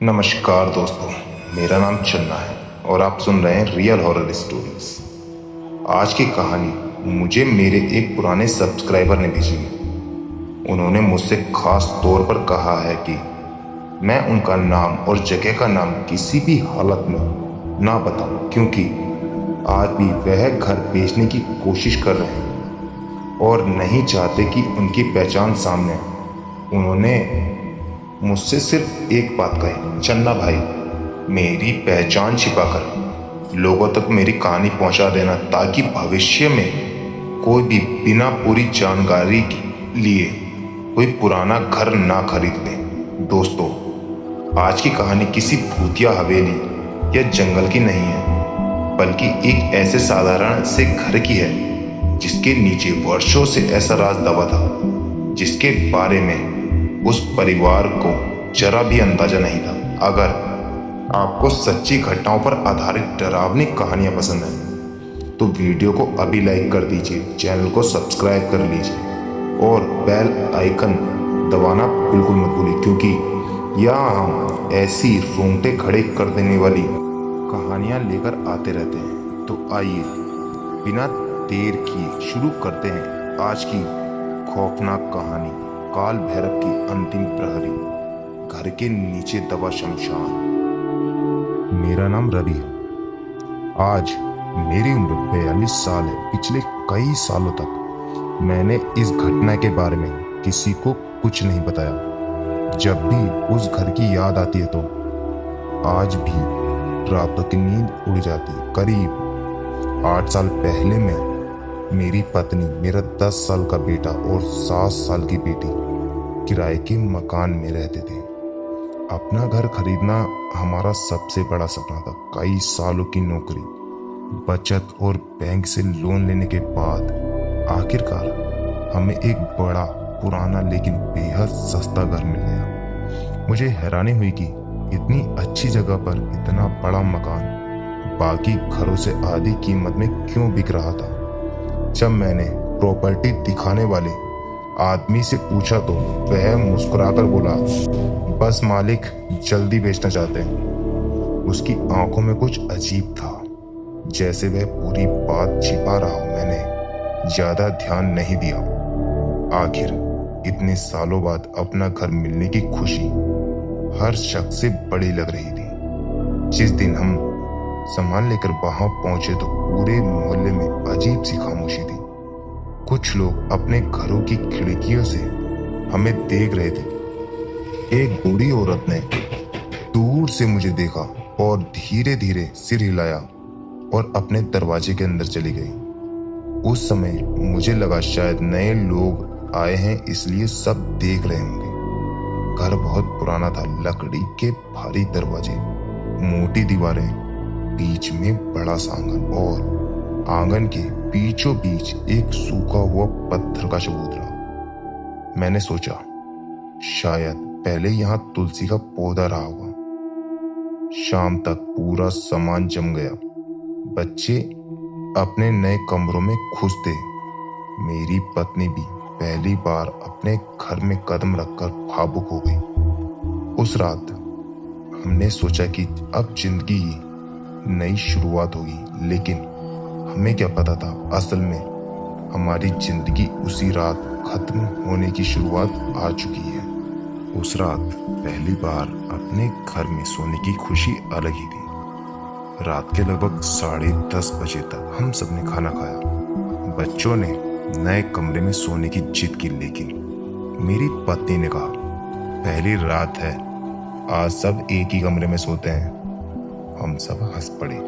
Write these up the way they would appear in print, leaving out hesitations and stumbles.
नमस्कार दोस्तों, मेरा नाम चन्ना है और आप सुन रहे हैं रियल हॉरर स्टोरीज। आज की कहानी मुझे मेरे एक पुराने सब्सक्राइबर ने भेजी है। उन्होंने मुझसे खास तौर पर कहा है कि मैं उनका नाम और जगह का नाम किसी भी हालत में ना बताऊं, क्योंकि आज भी वह घर बेचने की कोशिश कर रहे हैं और नहीं चाहते कि उनकी पहचान सामने आए। उन्होंने मुझसे सिर्फ एक बात कही, चन्ना भाई, मेरी पहचान छिपाकर लोगों तक मेरी कहानी पहुंचा देना, ताकि भविष्य में कोई भी बिना पूरी जानकारी लिए कोई पुराना घर ना खरीद ले। दोस्तों, आज की कहानी किसी भूतिया हवेली या जंगल की नहीं है, बल्कि एक ऐसे साधारण से घर की है जिसके नीचे वर्षों से ऐसा राज दबा था जिसके बारे में उस परिवार को जरा भी अंदाजा नहीं था। अगर आपको सच्ची घटनाओं पर आधारित डरावनी कहानियां पसंद हैं तो वीडियो को अभी लाइक कर दीजिए, चैनल को सब्सक्राइब कर लीजिए और बेल आइकन दबाना बिल्कुल मत भूलिए, क्योंकि यहाँ हम ऐसी रोंगटे खड़े कर देने वाली कहानियां लेकर आते रहते हैं। तो आइए बिना देर किए शुरू करते हैं आज की खौफनाक कहानी, काल भैरव की अंतिम प्रहरी, घर के नीचे दबा शमशान। मेरा नाम रवि है। आज मेरी उम्र 42 साल है। पिछले कई सालों तक मैंने इस घटना के बारे में किसी को कुछ नहीं बताया। जब भी उस घर की याद आती है तो आज भी रातों की नींद उड़ जाती है। करीब 8 साल पहले मैं, मेरी पत्नी, मेरा 10 साल का बेटा और 7 साल की बेटी किराए के मकान में रहते थे। अपना घर खरीदना हमारा सबसे बड़ा सपना था। कई सालों की नौकरी, बचत और बैंक से लोन लेने के बाद आखिरकार हमें एक बड़ा, पुराना लेकिन बेहद सस्ता घर मिल गया। मुझे हैरानी हुई कि इतनी अच्छी जगह पर इतना बड़ा मकान बाकी घरों से आधी कीमत में क्यों बिक रहा था। जब मैंने प्रॉपर्टी दिखाने वाले आदमी से पूछा तो वह मुस्कुराकर बोला, बस मालिक जल्दी बेचना चाहते हैं। उसकी आंखों में कुछ अजीब था, जैसे वह पूरी बात छिपा रहा हो। मैंने ज्यादा ध्यान नहीं दिया। आखिर इतने सालों बाद अपना घर मिलने की खुशी हर शख्स से बड़ी लग रही थी। जिस दिन हम सामान लेकर वहां पहुंचे तो पूरे मोहल्ले में अजीब सी खामोशी थी। कुछ लोग अपने घरों की खिड़कियों से हमें देख रहे थे। एक बूढ़ी औरत ने दूर से मुझे देखा और धीरे धीरे सिर हिलाया और अपने दरवाजे के अंदर चली गई। उस समय मुझे लगा शायद नए लोग आए हैं, इसलिए सब देख रहे होंगे। घर बहुत पुराना था, लकड़ी के भारी दरवाजे, मोटी दीवारें, बीच में बड़ा सा आंगन और आंगन के बीचों बीच एक सूखा हुआ पत्थर का चबूतरा। मैंने सोचा शायद पहले यहाँ तुलसी का पौधा रहा होगा। शाम तक पूरा सामान जम गया। बच्चे अपने नए कमरों में खुश थे। मेरी पत्नी भी पहली बार अपने घर में कदम रखकर भावुक हो गई। उस रात हमने सोचा कि अब जिंदगी की नई शुरुआत होगी, लेकिन हमें क्या पता था असल में हमारी जिंदगी उसी रात खत्म होने की शुरुआत आ चुकी है। उस रात पहली बार अपने घर में सोने की खुशी अलग ही थी। रात के लगभग 10:30 बजे तक हम सबने खाना खाया। बच्चों ने नए कमरे में सोने की जिद की, लेकिन मेरी पत्नी ने कहा, पहली रात है, आज सब एक ही कमरे में सोते हैं। हम सब हंस पड़े।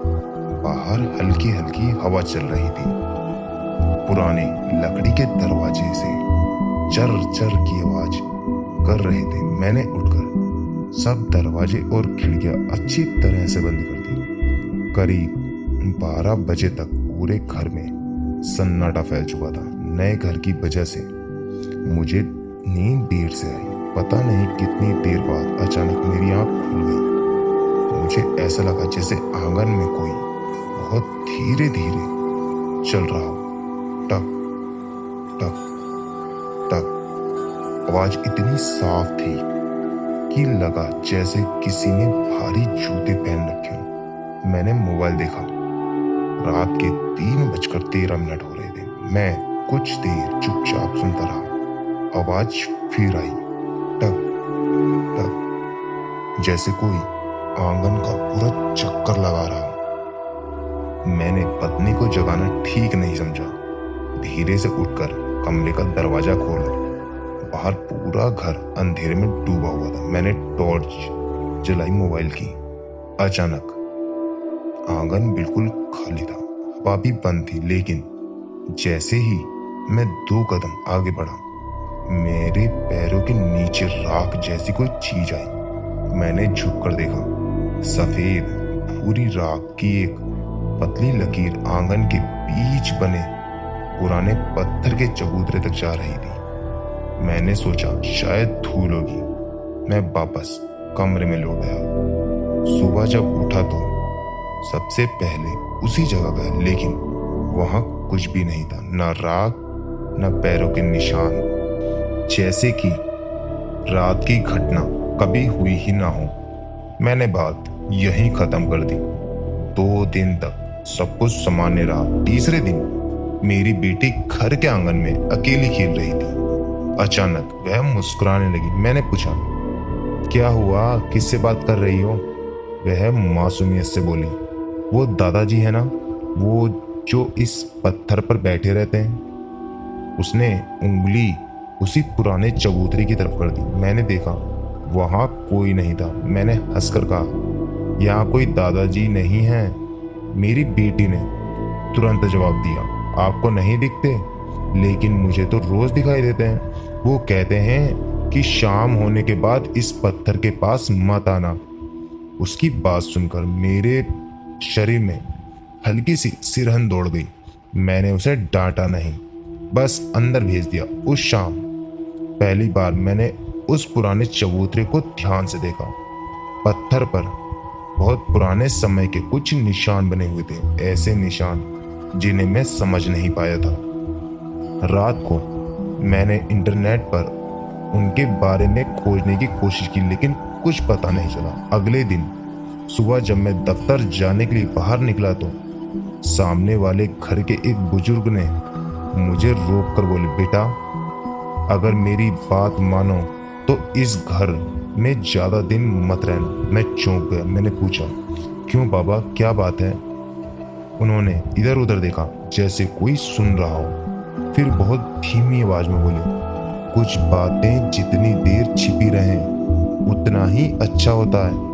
बाहर हल्की हल्की हवा चल रही थी। पुराने लकड़ी के दरवाजे से चर चर की आवाज कर रहे थे। मैंने उठकर सब दरवाजे और खिड़कियां अच्छी तरह से बंद कर दी। करीब 12 बजे तक पूरे घर में सन्नाटा फैल चुका था। नए घर की वजह से मुझे नींद देर से आई। पता नहीं कितनी देर बाद अचानक मेरी आंख खुल गई। मुझे ऐसा लगा जैसे आंगन में कोई बहुत धीरे धीरे चल रहा हो। टक टक टक। आवाज इतनी साफ थी कि लगा जैसे किसी ने भारी जूते पहन रखे हों। मैंने मोबाइल देखा। रात के 3:13 हो रहे थे। मैं कुछ देर चुपचाप सुनता रहा। आवाज फिर आई, टक टक, जैसे कोई आंगन का पूरा चक्कर लगा रहा हो। मैंने पत्नी को जगाना ठीक नहीं समझा। धीरे से उठकर कमरे का दरवाजा खोला। बाहर पूरा घर अंधेरे में डूबा हुआ था। मैंने टॉर्च जलाई मोबाइल की। अचानक आंगन बिल्कुल खाली था। हवा भी बंद थी, लेकिन जैसे ही मैं 2 कदम आगे बढ़ा, मेरे पैरों के नीचे राख जैसी कोई चीज आई। मैंने झुककर देखा। सफेद भूरी राख की एक पतली लकीर आंगन के बीच बने पुराने पत्थर के चबूतरे तक जा रही थी। मैंने सोचा शायद धूल होगी। मैं वापस कमरे में लौट आया। सुबह जब उठा तो सबसे पहले उसी जगह गया, लेकिन वहां कुछ भी नहीं था। न राख, न पैरों के निशान, जैसे कि रात की घटना कभी हुई ही ना हो। मैंने बात यहीं खत्म कर दी। 2 दिन तक सब कुछ सामान्य रहा। तीसरे दिन मेरी बेटी घर के आंगन में अकेली खेल रही थी। अचानक वह मुस्कुराने लगी। मैंने पूछा, क्या हुआ, किससे बात कर रही हो? वह मासूमियत से बोली, वो दादाजी है ना, वो जो इस पत्थर पर बैठे रहते हैं। उसने उंगली उसी पुराने चबूतरे की तरफ कर दी। मैंने देखा वहां कोई नहीं था। मैंने हंसकर कहा, यहाँ कोई दादाजी नहीं है। मेरी बेटी ने तुरंत जवाब दिया, आपको नहीं दिखते, लेकिन मुझे तो रोज दिखाई देते हैं। वो कहते हैं कि शाम होने के बाद इस पत्थर के पास मत आना। उसकी बात सुनकर मेरे शरीर में हल्की सी सिरहन दौड़ गई। मैंने उसे डांटा नहीं, बस अंदर भेज दिया। उस शाम पहली बार मैंने उस पुराने चबूतरे को ध्यान से देखा। पत्थर पर बहुत पुराने समय के कुछ निशान बने हुए थे, ऐसे निशान जिन्हें मैं समझ नहीं पाया था। रात को मैंने इंटरनेट पर उनके बारे में खोजने की कोशिश की, लेकिन कुछ पता नहीं चला। अगले दिन सुबह जब मैं दफ्तर जाने के लिए बाहर निकला तो सामने वाले घर के एक बुजुर्ग ने मुझे रोक कर बोले, बेटा, अगर मेरी बात मानो तो इस घर में ज्यादा दिन मत रहना। मैं चौंक गया। मैंने पूछा, क्यों बाबा, क्या बात है? उन्होंने इधर उधर देखा जैसे कोई सुन रहा हो, फिर बहुत धीमी आवाज में बोले, कुछ बातें जितनी देर छिपी रहें उतना ही अच्छा होता है।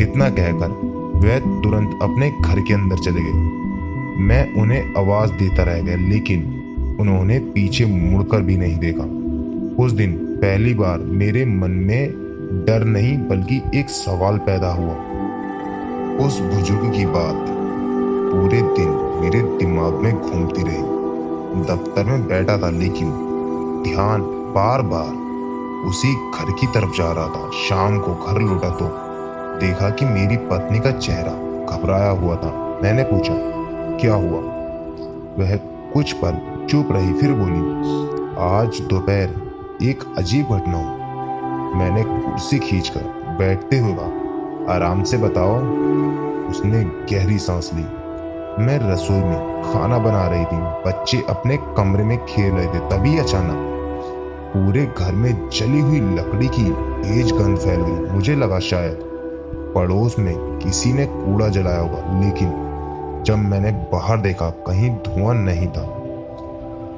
इतना कहकर वह तुरंत अपने घर के अंदर चले गए। मैं उन्हें आवाज देता रह गया, लेकिन उन्होंने पीछे मुड़कर भी नहीं देखा। उस दिन पहली बार मेरे मन में डर नहीं बल्कि एक सवाल पैदा हुआ। उस बुजुर्ग की बात पूरे दिन मेरे दिमाग में घूमती रही। दफ्तर में बैठा था, लेकिन ध्यान बार बार उसी घर की तरफ जा रहा था। शाम को घर लौटा तो देखा कि मेरी पत्नी का चेहरा घबराया हुआ था। मैंने पूछा, क्या हुआ? वह कुछ पल चुप रही, फिर बोली, आज दोपहर एक अजीब घटना हुई। मैंने कुर्सी खींचकर बैठते हुए कहा, आराम से बताओ। उसने गहरी सांस ली। मैं रसोई में खाना बना रही थी। बच्चे अपने कमरे में खेल रहे थे। तभी अचानक पूरे घर में जली हुई लकड़ी की तेज गंध फैल गई। मुझे लगा शायद पड़ोस में किसी ने कूड़ा जलाया होगा, लेकिन जब मैंने बाहर देखा कहीं धुआं नहीं था।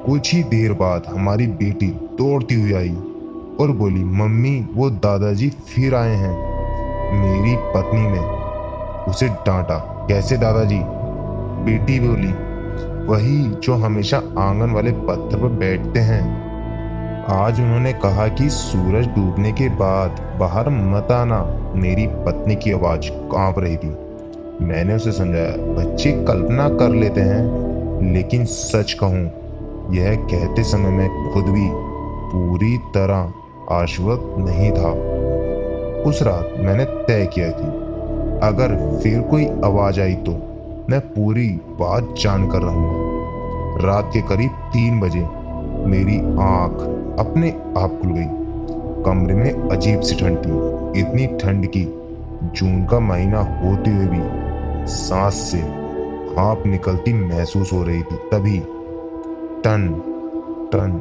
कुछ ही देर बाद हमारी बेटी दौड़ती हुई आई और बोली, मम्मी, वो दादाजी फिर आए हैं। मेरी पत्नी ने उसे डांटा, कैसे दादाजी? बेटी बोली, वही जो हमेशा आंगन वाले पत्थर पर बैठते हैं। आज उन्होंने कहा कि सूरज डूबने के बाद बाहर मत आना। मेरी पत्नी की आवाज कांप रही थी। मैंने उसे समझाया, बच्चे कल्पना कर लेते हैं, लेकिन सच कहूं, यह कहते समय मैं खुद भी पूरी तरह आश्वस्त नहीं था। उस रात मैंने तय किया कि अगर फिर कोई आवाज आई तो मैं पूरी बात जानकर रहूंगा। रात के करीब 3 बजे मेरी आंख अपने आप खुल गई। कमरे में अजीब सी ठंड थी, इतनी ठंड की जून का महीना होते हुए भी सांस से भाप निकलती महसूस हो रही थी। तभी टन टन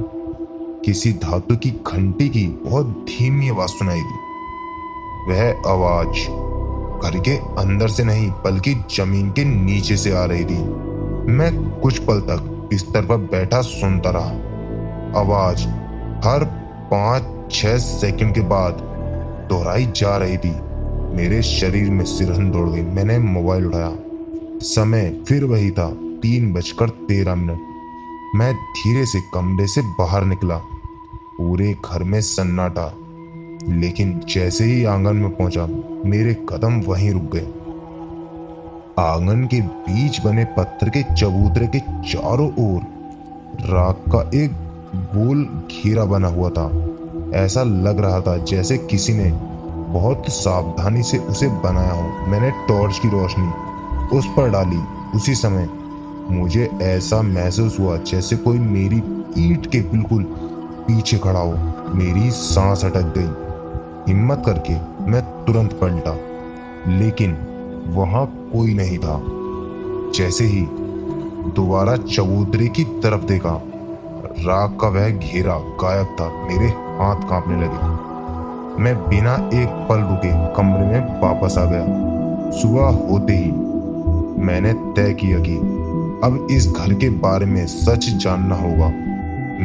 किसी धातु की घंटी की बहुत धीमी आवाज सुनाई दी। वह आवाज घर के अंदर से नहीं बल्कि जमीन के नीचे से आ रही थी। मैं कुछ पल तक बिस्तर पर बैठा सुनता रहा। आवाज हर 5-6 सेकंड के बाद दोहराई जा रही थी। मेरे शरीर में सिरहन दौड़ गई। मैंने मोबाइल उठाया। समय फिर वही था, 3:13। मैं धीरे से कमरे से बाहर निकला। पूरे घर में सन्नाटा, लेकिन जैसे ही आंगन में पहुंचा मेरे कदम वहीं रुक गए। आंगन के बीच बने पत्थर के चबूतरे के चारों ओर राख का एक गोल घेरा बना हुआ था। ऐसा लग रहा था जैसे किसी ने बहुत सावधानी से उसे बनाया हो। मैंने टॉर्च की रोशनी उस पर डाली। उसी समय मुझे ऐसा महसूस हुआ जैसे कोई मेरी पीठ के बिल्कुल पीछे खड़ा हो। मेरी सांस अटक गई। हिम्मत करके मैं तुरंत पलटा, लेकिन वहां कोई नहीं था। जैसे ही दोबारा चबूतरे की तरफ देखा, राख का वह घेरा गायब था। मेरे हाथ कांपने लगे। मैं बिना एक पल रुके कमरे में वापस आ गया। सुबह होते ही मैंने तय किया कि अब इस घर के बारे में सच जानना होगा।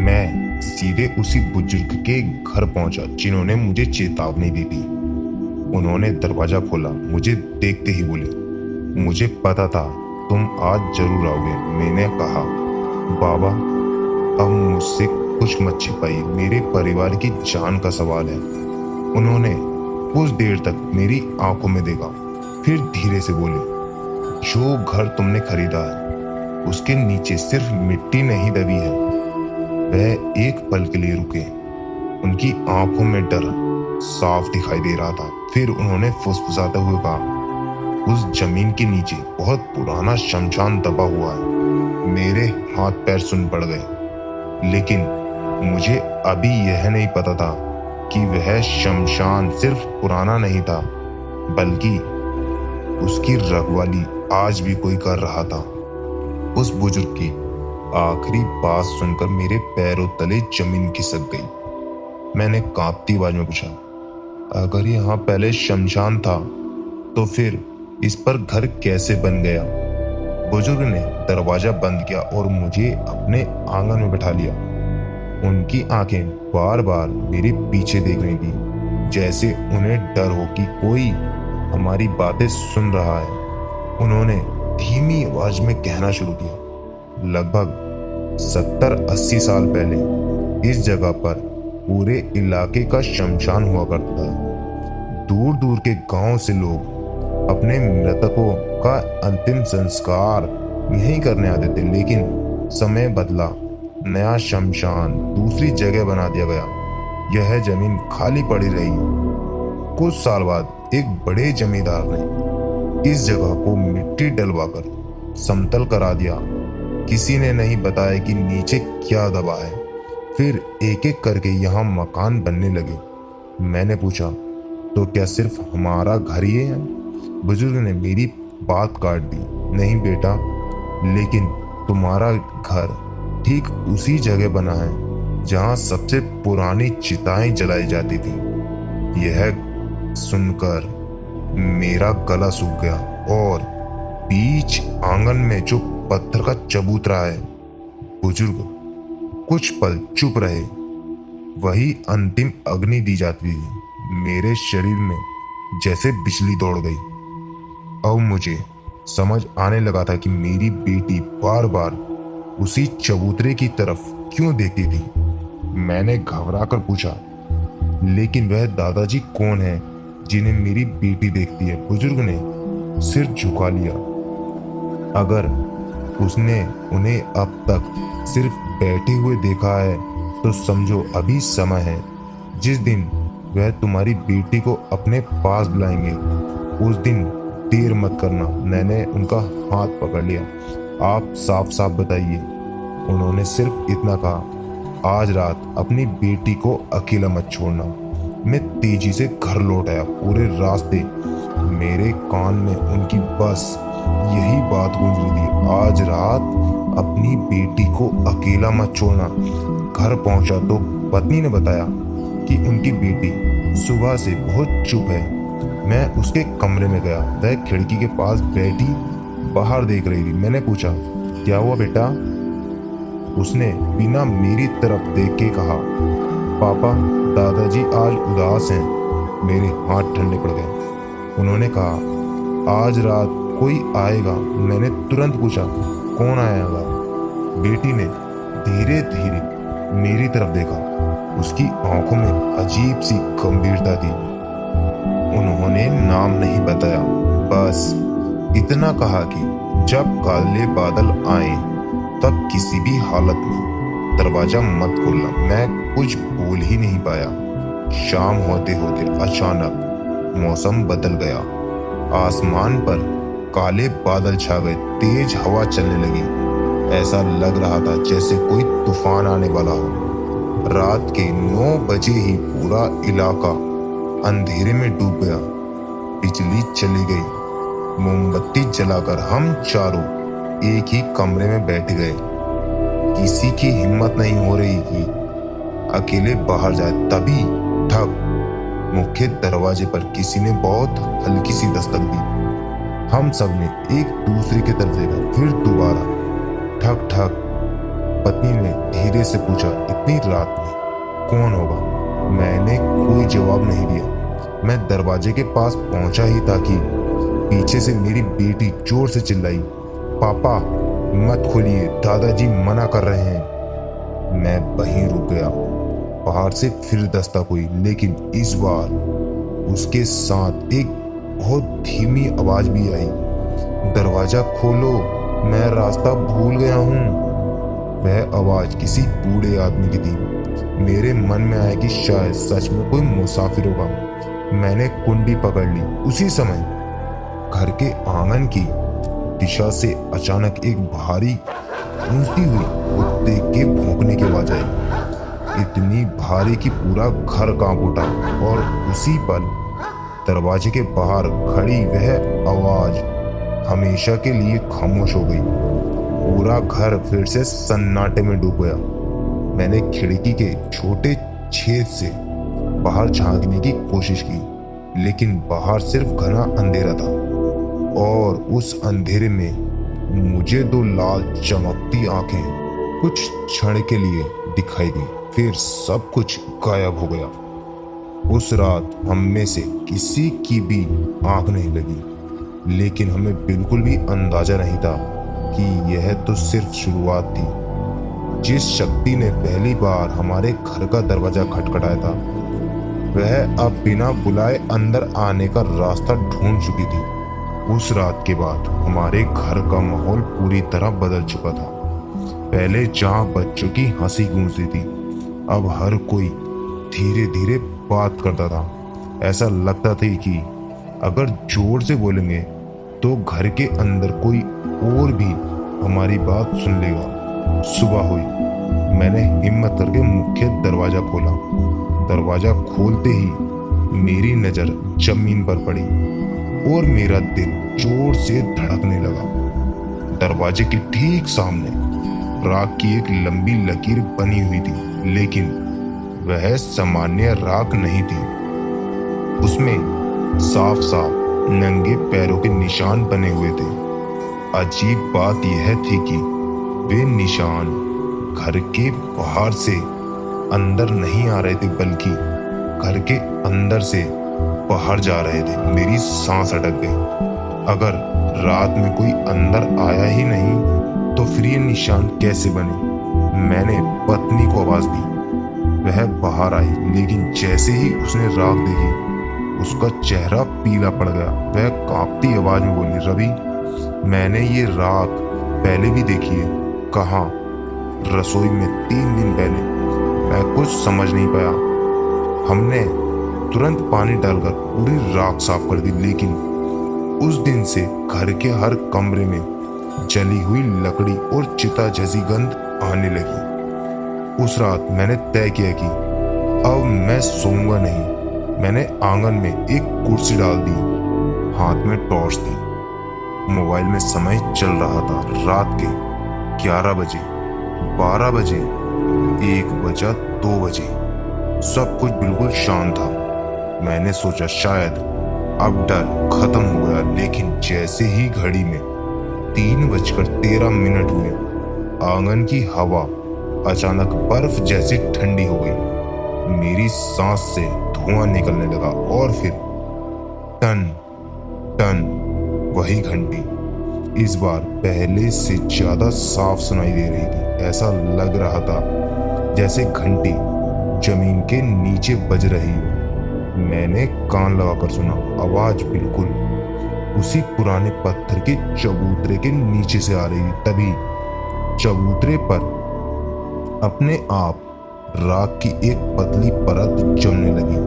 मैं सीधे उसी बुजुर्ग के घर पहुंचा जिन्होंने मुझे चेतावनी दी थी। उन्होंने दरवाजा खोला। मुझे देखते ही बोले, मुझे पता था तुम आज जरूर आओगे। मैंने कहा, बाबा अब मुझसे कुछ मत छिपाइए, मेरे परिवार की जान का सवाल है। उन्होंने कुछ देर तक मेरी आंखों में देखा, फिर धीरे से बोले, जो घर तुमने खरीदा है उसके नीचे सिर्फ मिट्टी नहीं दबी है। वह एक पल के लिए रुके। उनकी आंखों में डर साफ दिखाई दे रहा था। फिर उन्होंने फुसफुसाते हुए कहा, उस जमीन के नीचे बहुत पुराना शमशान दबा हुआ है। मेरे हाथ पैर सुन पड़ गए, लेकिन मुझे अभी यह नहीं पता था कि वह शमशान सिर्फ पुराना नहीं था, बल्कि उसकी रखवाली आज भी कोई कर रहा था। उस बुजुर्ग की आखिरी बात सुनकर मेरे पैरों तले जमीन खिसक गई। मैंने कांपती आवाज में पूछा, अगर यहाँ पहले शमशान था तो फिर इस पर घर कैसे बन गया? बुजुर्ग ने दरवाजा बंद किया और मुझे अपने आंगन में बिठा लिया। उनकी आंखें बार बार मेरे पीछे देख रही थी, जैसे उन्हें डर हो कि कोई हमारी बातें सुन रहा है। उन्होंने धीमी आवाज में कहना शुरू किया, लगभग 70-80 साल पहले इस जगह पर पूरे इलाके का शमशान हुआ करता था। दूर दूर के गांव से लोग अपने मृतकों का अंतिम संस्कार यहीं करने आते थे, लेकिन समय बदला, नया शमशान दूसरी जगह बना दिया गया। यह जमीन खाली पड़ी रही। कुछ साल बाद एक बड़े जमींदार ने इस जगह को मिट्टी डलवाकर समतल करा दिया। किसी ने नहीं बताया कि नीचे क्या दबा है। फिर एक एक करके यहाँ मकान बनने लगे। मैंने पूछा, तो क्या सिर्फ हमारा घर ही है? बुजुर्ग ने मेरी बात काट दी, नहीं बेटा, लेकिन तुम्हारा घर ठीक उसी जगह बना है जहाँ सबसे पुरानी चिताएं जलाई जाती थी। यह सुनकर मेरा गला सूख गया और बीच आंगन में जो पत्थर का चबूतरा है। बुजुर्ग कुछ पल चुप रहे। वही अंतिम अग्नि दी जाती थी। मेरे शरीर में जैसे बिजली दौड़ गई। अब मुझे समझ आने लगा था कि मेरी बेटी बार बार उसी चबूतरे की तरफ क्यों देखती थी। मैंने घबरा कर पूछा, लेकिन वह दादाजी कौन है जिन्हें मेरी बेटी देखती है? बुजुर्ग ने सिर झुका लिया। अगर उसने उन्हें अब तक सिर्फ बैठे हुए देखा है तो समझो अभी समय है। जिस दिन वह तुम्हारी बेटी को अपने पास बुलाएंगे उस दिन देर मत करना। मैंने उनका हाथ पकड़ लिया। आप साफ साफ बताइए। उन्होंने सिर्फ इतना कहा, आज रात अपनी बेटी को अकेला मत छोड़ना। मैं तेजी से घर लौट आया। पूरे रास्ते मेरे कान में उनकी बस यही बात गूंज रही थी, आज रात अपनी बेटी को अकेला मत छोड़ना। घर पहुंचा तो पत्नी ने बताया कि उनकी बेटी सुबह से बहुत चुप है। मैं उसके कमरे में गया, वह खिड़की के पास बैठी बाहर देख रही थी। मैंने पूछा, क्या हुआ बेटा? उसने बिना मेरी तरफ देख के कहा, पापा, दादाजी आज उदास हैं। मेरे हाथ ठंडे पड़ गए। उन्होंने कहा, आज रात कोई आएगा। मैंने तुरंत पूछा, कौन आएगा? बेटी ने धीरे धीरे मेरी तरफ देखा। उसकी आंखों में अजीब सी गंभीरता थी। उन्होंने नाम नहीं बताया, बस इतना कहा कि जब काले बादल आए तब किसी भी हालत में दरवाजा मत खोलना। मैं कुछ बोल ही नहीं पाया। शाम होते होते अचानक मौसम बदल गया। आसमान पर काले बादल छा गए, तेज हवा चलने लगी। ऐसा लग रहा था जैसे कोई तूफान आने वाला हो। रात के 9 बजे ही पूरा इलाका अंधेरे में डूब गया। बिजली चली गई। मोमबत्ती जलाकर हम चारों एक ही कमरे में बैठ गए। किसी की हिम्मत नहीं हो रही कि अकेले बाहर जाए। तभी ठक, मुख्य दरवाजे पर किसी ने बहुत हल्की सी दस्तक दी। हम सब ने एक दूसरे की तरफ देखा, फिर दोबारा ठक ठक। पत्नी ने धीरे से पूछा, इतनी रात में कौन होगा? मैंने कोई जवाब नहीं दिया। मैं दरवाजे के पास पहुंचा ही था कि पीछे से मेरी बेटी जोर से चिल्लाई, पापा मत खोलिए, दादाजी मना कर रहे हैं। मैं वहीं रुक गया। बाहर से फिर दस्तक हुई, लेकिन इस बार उसके साथ एक बहुत धीमी आवाज भी आई, दरवाजा खोलो, मैं रास्ता भूल गया हूँ। वह आवाज किसी बूढ़े आदमी की थी। मेरे मन में आया कि शायद सच में कोई मुसाफिर होगा। मैंने कुंडी पकड़ ली। उसी समय घर के आंगन की दिशा से अचानक एक भारी गूंजती हुई कुत्ते के भौंकने की आवाज आई, इतनी भारी कि पूरा घर कांप उठा। और उसी पल दरवाजे के बाहर खड़ी वह आवाज हमेशा के लिए खामोश हो गई। पूरा घर फिर से सन्नाटे में डूब गया। मैंने खिड़की के छोटे छेद से बाहर झांकने की कोशिश की, लेकिन बाहर सिर्फ घना अंधेरा था। और उस अंधेरे में मुझे 2 लाल चमकती आंखें कुछ क्षण के लिए दिखाई दी, फिर सब कुछ गायब हो गया। उस रात हम में से किसी की भी आंख नहीं लगी, लेकिन हमें बिल्कुल भी अंदाजा नहीं था कि यह तो सिर्फ शुरुआत थी। जिस शक्ति ने पहली बार हमारे घर का दरवाजा खटखटाया था, वह अब बिना बुलाए अंदर आने का रास्ता ढूंढ चुकी थी। उस रात के बाद हमारे घर का माहौल पूरी तरह बदल चुका था। पहले जहां बच्चों की हंसी गूंजती थी, अब हर कोई धीरे धीरे बात करता था। ऐसा लगता था कि अगर जोर से बोलेंगे तो घर के अंदर कोई और भी हमारी बात सुन लेगा। सुबह हुई। मैंने हिम्मत करके मुख्य दरवाजा खोला। दरवाजा खोलते ही मेरी नजर जमीन पर पड़ी और मेरा दिल जोर से धड़कने लगा। दरवाजे के ठीक सामने राख की एक लंबी लकीर बनी हुई थी, लेकिन वह सामान्य राख नहीं थी। उसमें साफ साफ नंगे पैरों के निशान बने हुए थे। अजीब बात यह थी कि वे निशान घर के बाहर से अंदर नहीं आ रहे थे, बल्कि घर के अंदर से बाहर जा रहे थे। मेरी सांस अटक गई। अगर रात में कोई अंदर आया ही नहीं तो फिर ये निशान कैसे बने? मैंने पत्नी को आवाज दी। वह बाहर आई, लेकिन जैसे ही उसने राख देखी, उसका चेहरा पीला पड़ गया। वह कांपती आवाज में बोली, रवि, मैंने ये राख पहले भी देखी है। कहाँ? रसोई में 3 दिन पहले। मैं कुछ समझ नहीं पाया। हमने तुरंत पानी डालकर पूरी राख साफ कर दी, लेकिन उस दिन से घर के हर कमरे में जली हुई लकड़ी और चिता जैसी गंध आने लगी। उस रात मैंने तय किया कि अब मैं सोऊंगा नहीं। मैंने आंगन में एक कुर्सी डाल दी, हाथ में टॉर्च दी। मोबाइल में समय चल रहा था रात के 11 बजे, 12 बजे, 1 बजा, 2 बजे। सब कुछ बिल्कुल शांत था। मैंने सोचा शायद अब डर खत्म हो गया, लेकिन जैसे ही घड़ी में 3:13 हुए, आंगन की हवा अचानक बर्फ जैसी ठंडी हो गई। मेरी सांस से धुआं निकलने लगा और फिर टन टन, वही घंटी इस बार पहले से ज्यादा साफ सुनाई दे रही थी। ऐसा लग रहा था जैसे घंटी जमीन के नीचे बज रही हो। मैंने कान लगाकर सुना, आवाज बिल्कुल उसी पुराने पत्थर के चबूतरे के नीचे से आ रही थी। तभी चबूतरे पर अपने आप राख की एक पतली परत जमने लगी।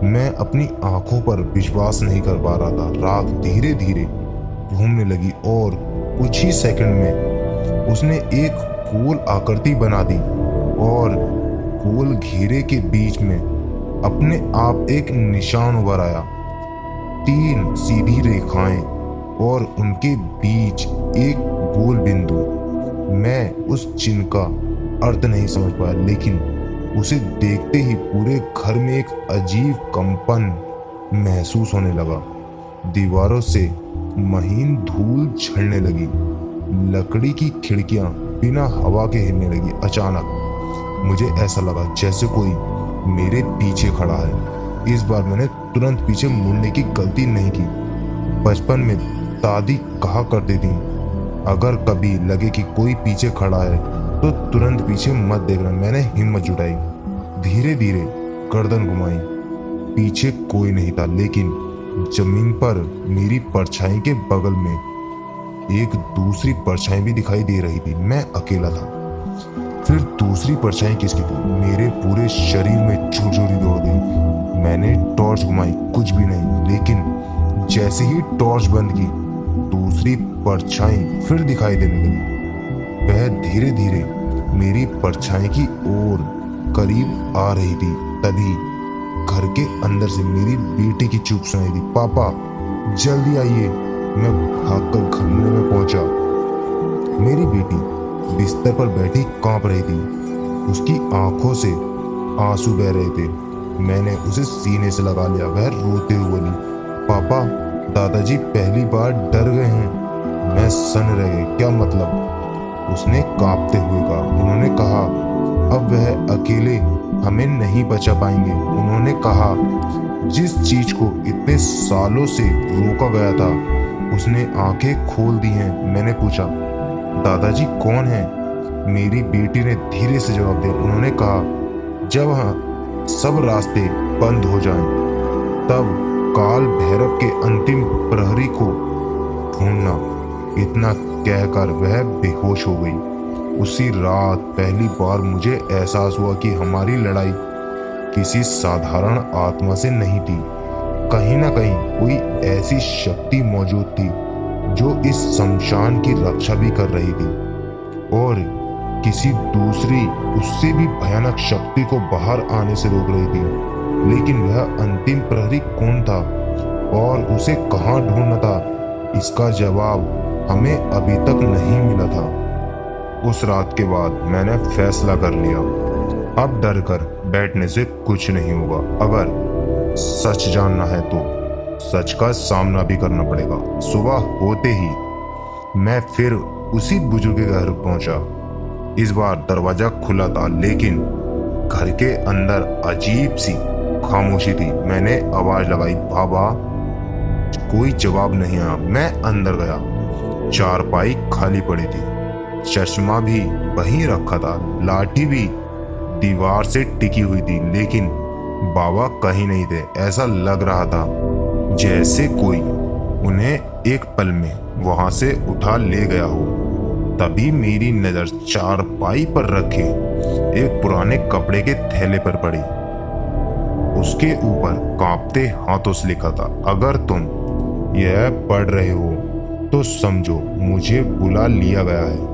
मैं अपनी आंखों पर विश्वास नहीं कर पा रहा था। राख धीरे धीरे घूमने लगी और कुछ ही सेकंड में उसने एक गोल आकृति बना दी और गोल घेरे के बीच में अपने आप एक निशान उभर आया। 3 सीधी रेखाएं और उनके बीच एक गोल बिंदु। मैं उस चिन्ह का अर्थ नहीं समझ पाया, लेकिन उसे देखते ही पूरे घर में एक अजीब कंपन महसूस होने लगा। दीवारों से महीन धूल झड़ने लगी, लकड़ी की खिड़कियां बिना हवा के हिलने लगी। अचानक मुझे ऐसा लगा जैसे कोई मेरे पीछे खड़ा है। इस बार मैंने तुरंत पीछे मुड़ने की गलती नहीं की। बचपन में दादी कहा करती थी, अगर कभी लगे कि कोई पीछे खड़ा है तो तुरंत पीछे मत देखना। मैंने हिम्मत जुटाई, धीरे धीरे गर्दन घुमाई। पीछे कोई नहीं था, लेकिन जमीन पर मेरी परछाई के बगल में एक दूसरी परछाई भी दिखाई दे रही थी। मैं अकेला था। फिर दूसरी परछाई किसकी थी? मेरे पूरे शरीर में झुरझुरी दौड़ गई। मैंने टॉर्च घुमाई, कुछ भी नहीं। लेकिन जैसे ही टॉर्च बंद की, दूसरी परछाई फिर दिखाई देने लगी। वह धीरे धीरे मेरी परछाई की ओर करीब आ रही थी। तभी घर के अंदर से मेरी बेटी की चुप सुनाई दी, पापा जल्दी आइए। मैं भागकर कमरे में पहुंचा। मेरी बेटी बिस्तर पर बैठी कांप रही थी। उसकी आंखों से आंसू बह रहे थे। मैंने उसे सीने से लगा लिया। वह रोते हुए बोली, पापा दादाजी पहली बार डर गए हैं। मैं सन रह गई। क्या मतलब? उसने कांपते हुए कहा। उन्होंने कहा अब वह अकेले हमें नहीं बचा पाएंगे। उन्होंने कहा जिस चीज को इतने सालों से रोका गया था उसने आंखें खोल दी हैं। मैंने पूछा, दादाजी कौन है? मेरी बेटी ने धीरे से जवाब दिया। उन्होंने कहा जब सब रास्ते बंद हो जाएं, तब काल भैरव के अंतिम प्रहरी को ढूंढना। इतना कहकर वह बेहोश हो गई। उसी रात पहली बार मुझे एहसास हुआ कि हमारी लड़ाई किसी साधारण आत्मा से नहीं थी। कहीं ना कहीं कोई ऐसी शक्ति मौजूद थी जो इस शमशान की रक्षा भी कर रही थी और किसी दूसरी उससे भी भयानक शक्ति को बाहर आने से रोक रही थी। लेकिन वह अंतिम प्रहरी कौन था और उसे कहाँ ढूंढना था, इसका जवाब हमें अभी तक नहीं मिला था। उस रात के बाद मैंने फैसला कर लिया, अब डर कर बैठने से कुछ नहीं होगा। अगर सच जानना है तो सच का सामना भी करना पड़ेगा। सुबह होते ही मैं फिर उसी बुजुर्ग के घर पहुंचा। इस बार दरवाजा खुला था, लेकिन घर के अंदर अजीब सी खामोशी थी। मैंने आवाज लगाई, बाबा। कोई जवाब नहीं आया। मैं अंदर गया। चारपाई खाली पड़ी थी, चश्मा भी वहीं रखा था, लाठी भी दीवार से टिकी हुई थी, लेकिन बाबा कहीं नहीं थे। ऐसा लग रहा था जैसे कोई उन्हें एक पल में वहां से उठा ले गया हो। तभी मेरी नजर चारपाई पर रखे एक पुराने कपड़े के थैले पर पड़ी। उसके ऊपर कांपते हाथों से लिखा था, अगर तुम यह पढ़ रहे हो तो समझो मुझे बुला लिया गया है।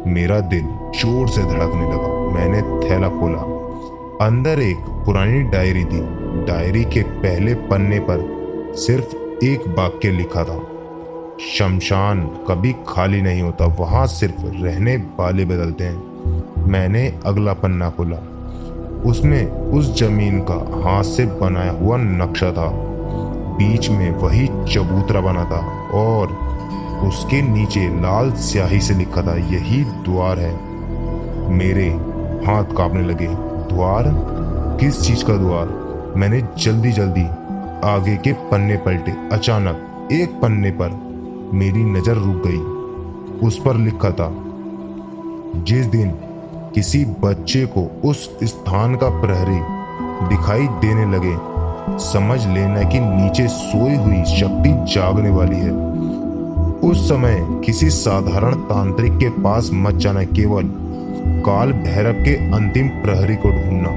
मेरा दिल जोर से धड़कने लगा। मैंने थैला खोला। अंदर एक पुरानी डायरी थी डायरी के पहले पन्ने पर सिर्फ एक वाक्य लिखा था, शमशान कभी खाली नहीं होता, वहां सिर्फ रहने वाले बदलते हैं। मैंने अगला पन्ना खोला। उसमें उस जमीन का हाथ से बनाया हुआ नक्शा था। बीच में वही चबूतरा बना था और उसके नीचे लाल स्याही से लिखा था, यही द्वार है। मेरे हाथ कांपने लगे। द्वार? किस चीज का द्वार? मैंने जल्दी जल्दी आगे के पन्ने पलटे। अचानक एक पन्ने पर मेरी नजर रुक गई। उस पर लिखा था, जिस दिन किसी बच्चे को उस स्थान का प्रहरी दिखाई देने लगे, समझ लेना कि नीचे सोई हुई शक्ति जागने वाली है। उस समय किसी साधारण तांत्रिक के पास मत जाना, केवल काल भैरव के अंतिम प्रहरी को ढूंढना।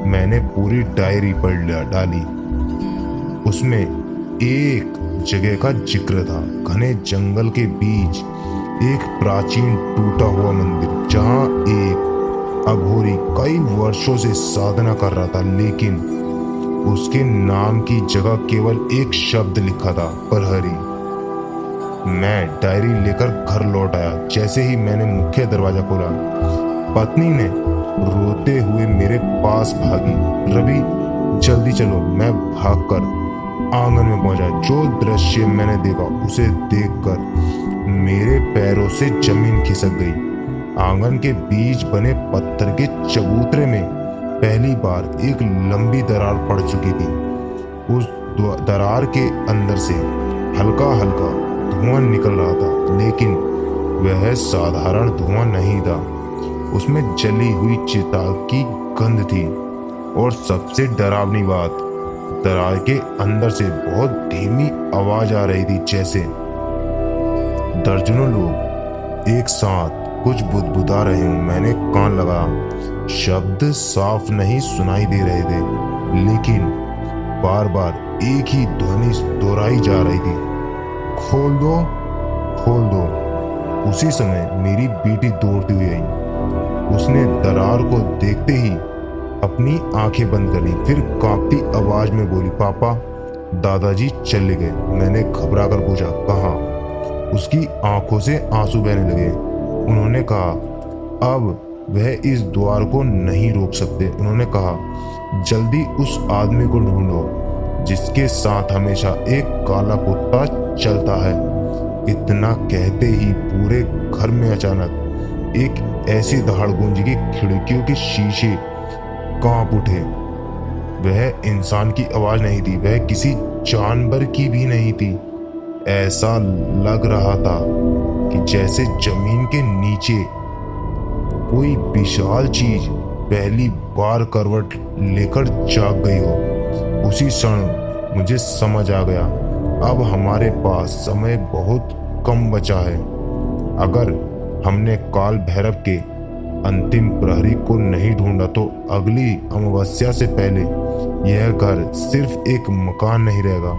मैंने पूरी डायरी पढ़ डाली। उसमें एक जगह का जिक्र था, घने जंगल के बीच एक प्राचीन टूटा हुआ मंदिर, जहां एक अघोरी कई वर्षों से साधना कर रहा था, लेकिन उसके नाम की जगह केवल एक शब्द लिखा था, प्रहरी। मैं डायरी लेकर घर लौट आया। जैसे ही मैंने मुख्य दरवाजा खोला, पत्नी ने रोते हुए मेरे पास भागी। रवि, जल्दी चलो। मैं भागकर आंगन में पहुंचा। जो दृश्य मैंने देखा उसे देखकर मेरे पैरों से जमीन खिसक गई। आंगन के बीच बने पत्थर के चबूतरे में पहली बार एक लंबी दरार पड़ चुकी थी। उस दरार के अंदर से हल्का हल्का धुआं निकल रहा था, लेकिन वह साधारण धुआं नहीं था। उसमें जली हुई चिता की गंध थी और सबसे डरावनी बात, दरार के अंदर से बहुत धीमी आवाज आ रही थी, जैसे दर्जनों लोग एक साथ कुछ बुदबुदा रहे हूं। मैंने कान लगाया। शब्द साफ नहीं सुनाई दे रहे थे, लेकिन बार बार एक ही ध्वनि दोहराई जा रही थी, खोल दो, खोल दो। उसी समय मेरी बेटी दौड़ती हुई आई। उसने दरार को देखते ही अपनी आंखें बंद कर ली, फिर कांपती आवाज में बोली, पापा, दादाजी चले गए। मैंने घबरा कर पूछा, कहाँ? उसकी आंखों से आंसू बहने लगे। उन्होंने कहा, अब वह इस द्वार को नहीं रोक सकते। उन्होंने कहा, जल्दी उस आदमी को ढूंढो जिसके साथ हमेशा एक काला कुत्ता चलता है। इतना कहते ही पूरे घर में अचानक एक ऐसी दहाड़ गूंजी कि खिड़कियों के शीशे कांप उठे। वह इंसान की आवाज नहीं थी, वह किसी जानवर की भी नहीं थी। ऐसा लग रहा था कि जैसे जमीन के नीचे कोई विशाल चीज पहली बार करवट लेकर जाग गई हो। उसी क्षण मुझे समझ आ गया, अब हमारे पास समय बहुत कम बचा है। अगर हमने काल भैरव के अंतिम प्रहरी को नहीं ढूंढा तो अगली अमावस्या से पहले यह घर सिर्फ एक मकान नहीं रहेगा,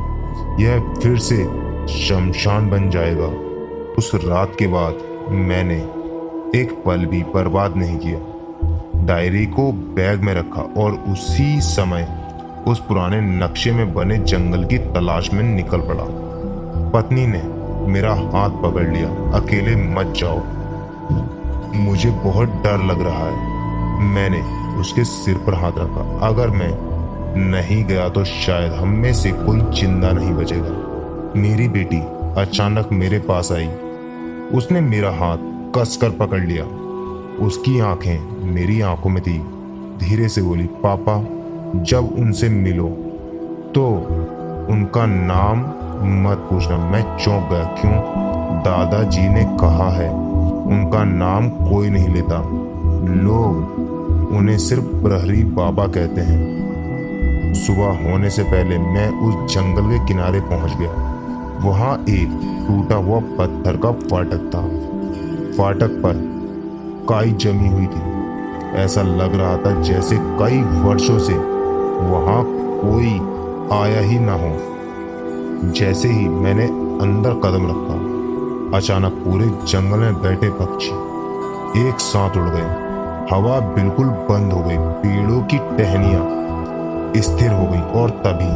यह फिर से शमशान बन जाएगा। उस रात के बाद मैंने एक पल भी बर्बाद नहीं किया। डायरी को बैग में रखा और उसी समय उस पुराने नक्शे में बने जंगल की तलाश में निकल पड़ा। पत्नी ने मेरा हाथ पकड़ लिया, अकेले मत जाओ, मुझे बहुत डर लग रहा है। मैंने उसके सिर पर हाथ रखा, अगर मैं नहीं गया तो शायद हम में से कोई जिंदा नहीं बचेगा। मेरी बेटी अचानक मेरे पास आई। उसने मेरा हाथ कसकर पकड़ लिया। उसकी आंखें मेरी आंखों में थी। धीरे से बोली, पापा, जब उनसे मिलो तो उनका नाम मत पूछना। मैं चौंक गया। क्यों? दादाजी ने कहा है उनका नाम कोई नहीं लेता, लोग उन्हें सिर्फ प्रहरी बाबा कहते हैं। सुबह होने से पहले मैं उस जंगल के किनारे पहुंच गया। वहां एक टूटा हुआ पत्थर का फाटक था। फाटक पर काई जमी हुई थी। ऐसा लग रहा था जैसे कई वर्षों से वहां कोई आया ही ना हो। जैसे ही मैंने अंदर कदम रखा, अचानक पूरे जंगल में बैठे पक्षी एक साथ उड़ गए। हवा बिल्कुल बंद हो गई। पेड़ों की टहनियां स्थिर हो गई और तभी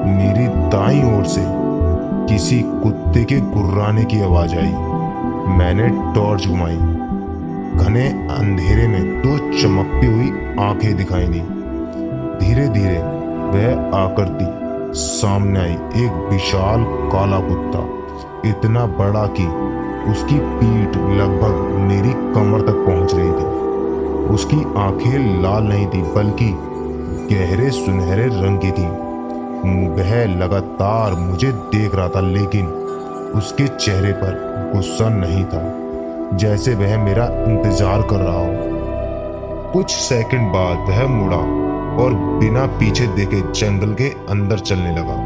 मेरी दाईं ओर से किसी कुत्ते के गुर्राने की आवाज आई। मैंने टॉर्च घुमाई। घने अंधेरे में दो चमकती हुई आंखें दिखाई दी। धीरे धीरे वह आकृति सामने आई। एक विशाल काला कुत्ता, इतना बड़ा कि उसकी पीठ लगभग मेरी कमर तक पहुंच रही थी। उसकी आंखें लाल नहीं थी बल्कि गहरे सुनहरे रंग की थी। वह लगातार मुझे देख रहा था, लेकिन उसके चेहरे पर गुस्सा नहीं था, जैसे वह मेरा इंतजार कर रहा हो। कुछ सेकंड बाद वह मुड़ा और बिना पीछे देखे जंगल के अंदर चलने लगा।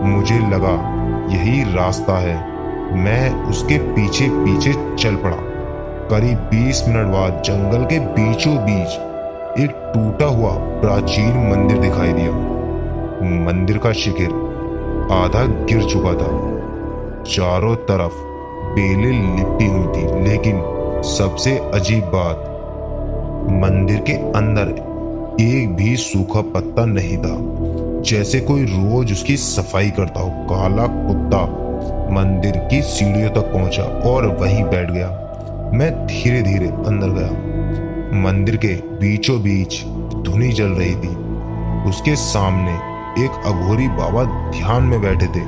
मुझे लगा यही रास्ता है। मैं उसके पीछे पीछे चल पड़ा। करीब 20 मिनट बाद जंगल के बीचों बीच एक टूटा हुआ प्राचीन मंदिर दिखाई दिया। मंदिर का शिखर आधा गिर चुका था। चारों तरफ बेलें लिपटी हुई थी, लेकिन सबसे अजीब बात, मंदिर के अंदर एक भी सूखा पत्ता नहीं था, जैसे कोई रोज उसकी सफाई करता हो। काला कुत्ता मंदिर की सीढ़ियों तक पहुंचा और वहीं बैठ गया। मैं धीरे धीरे अंदर गया। मंदिर के बीचों बीच धुनी जल रही थी। उसके सामने एक अघोरी बाबा ध्यान में बैठे थे।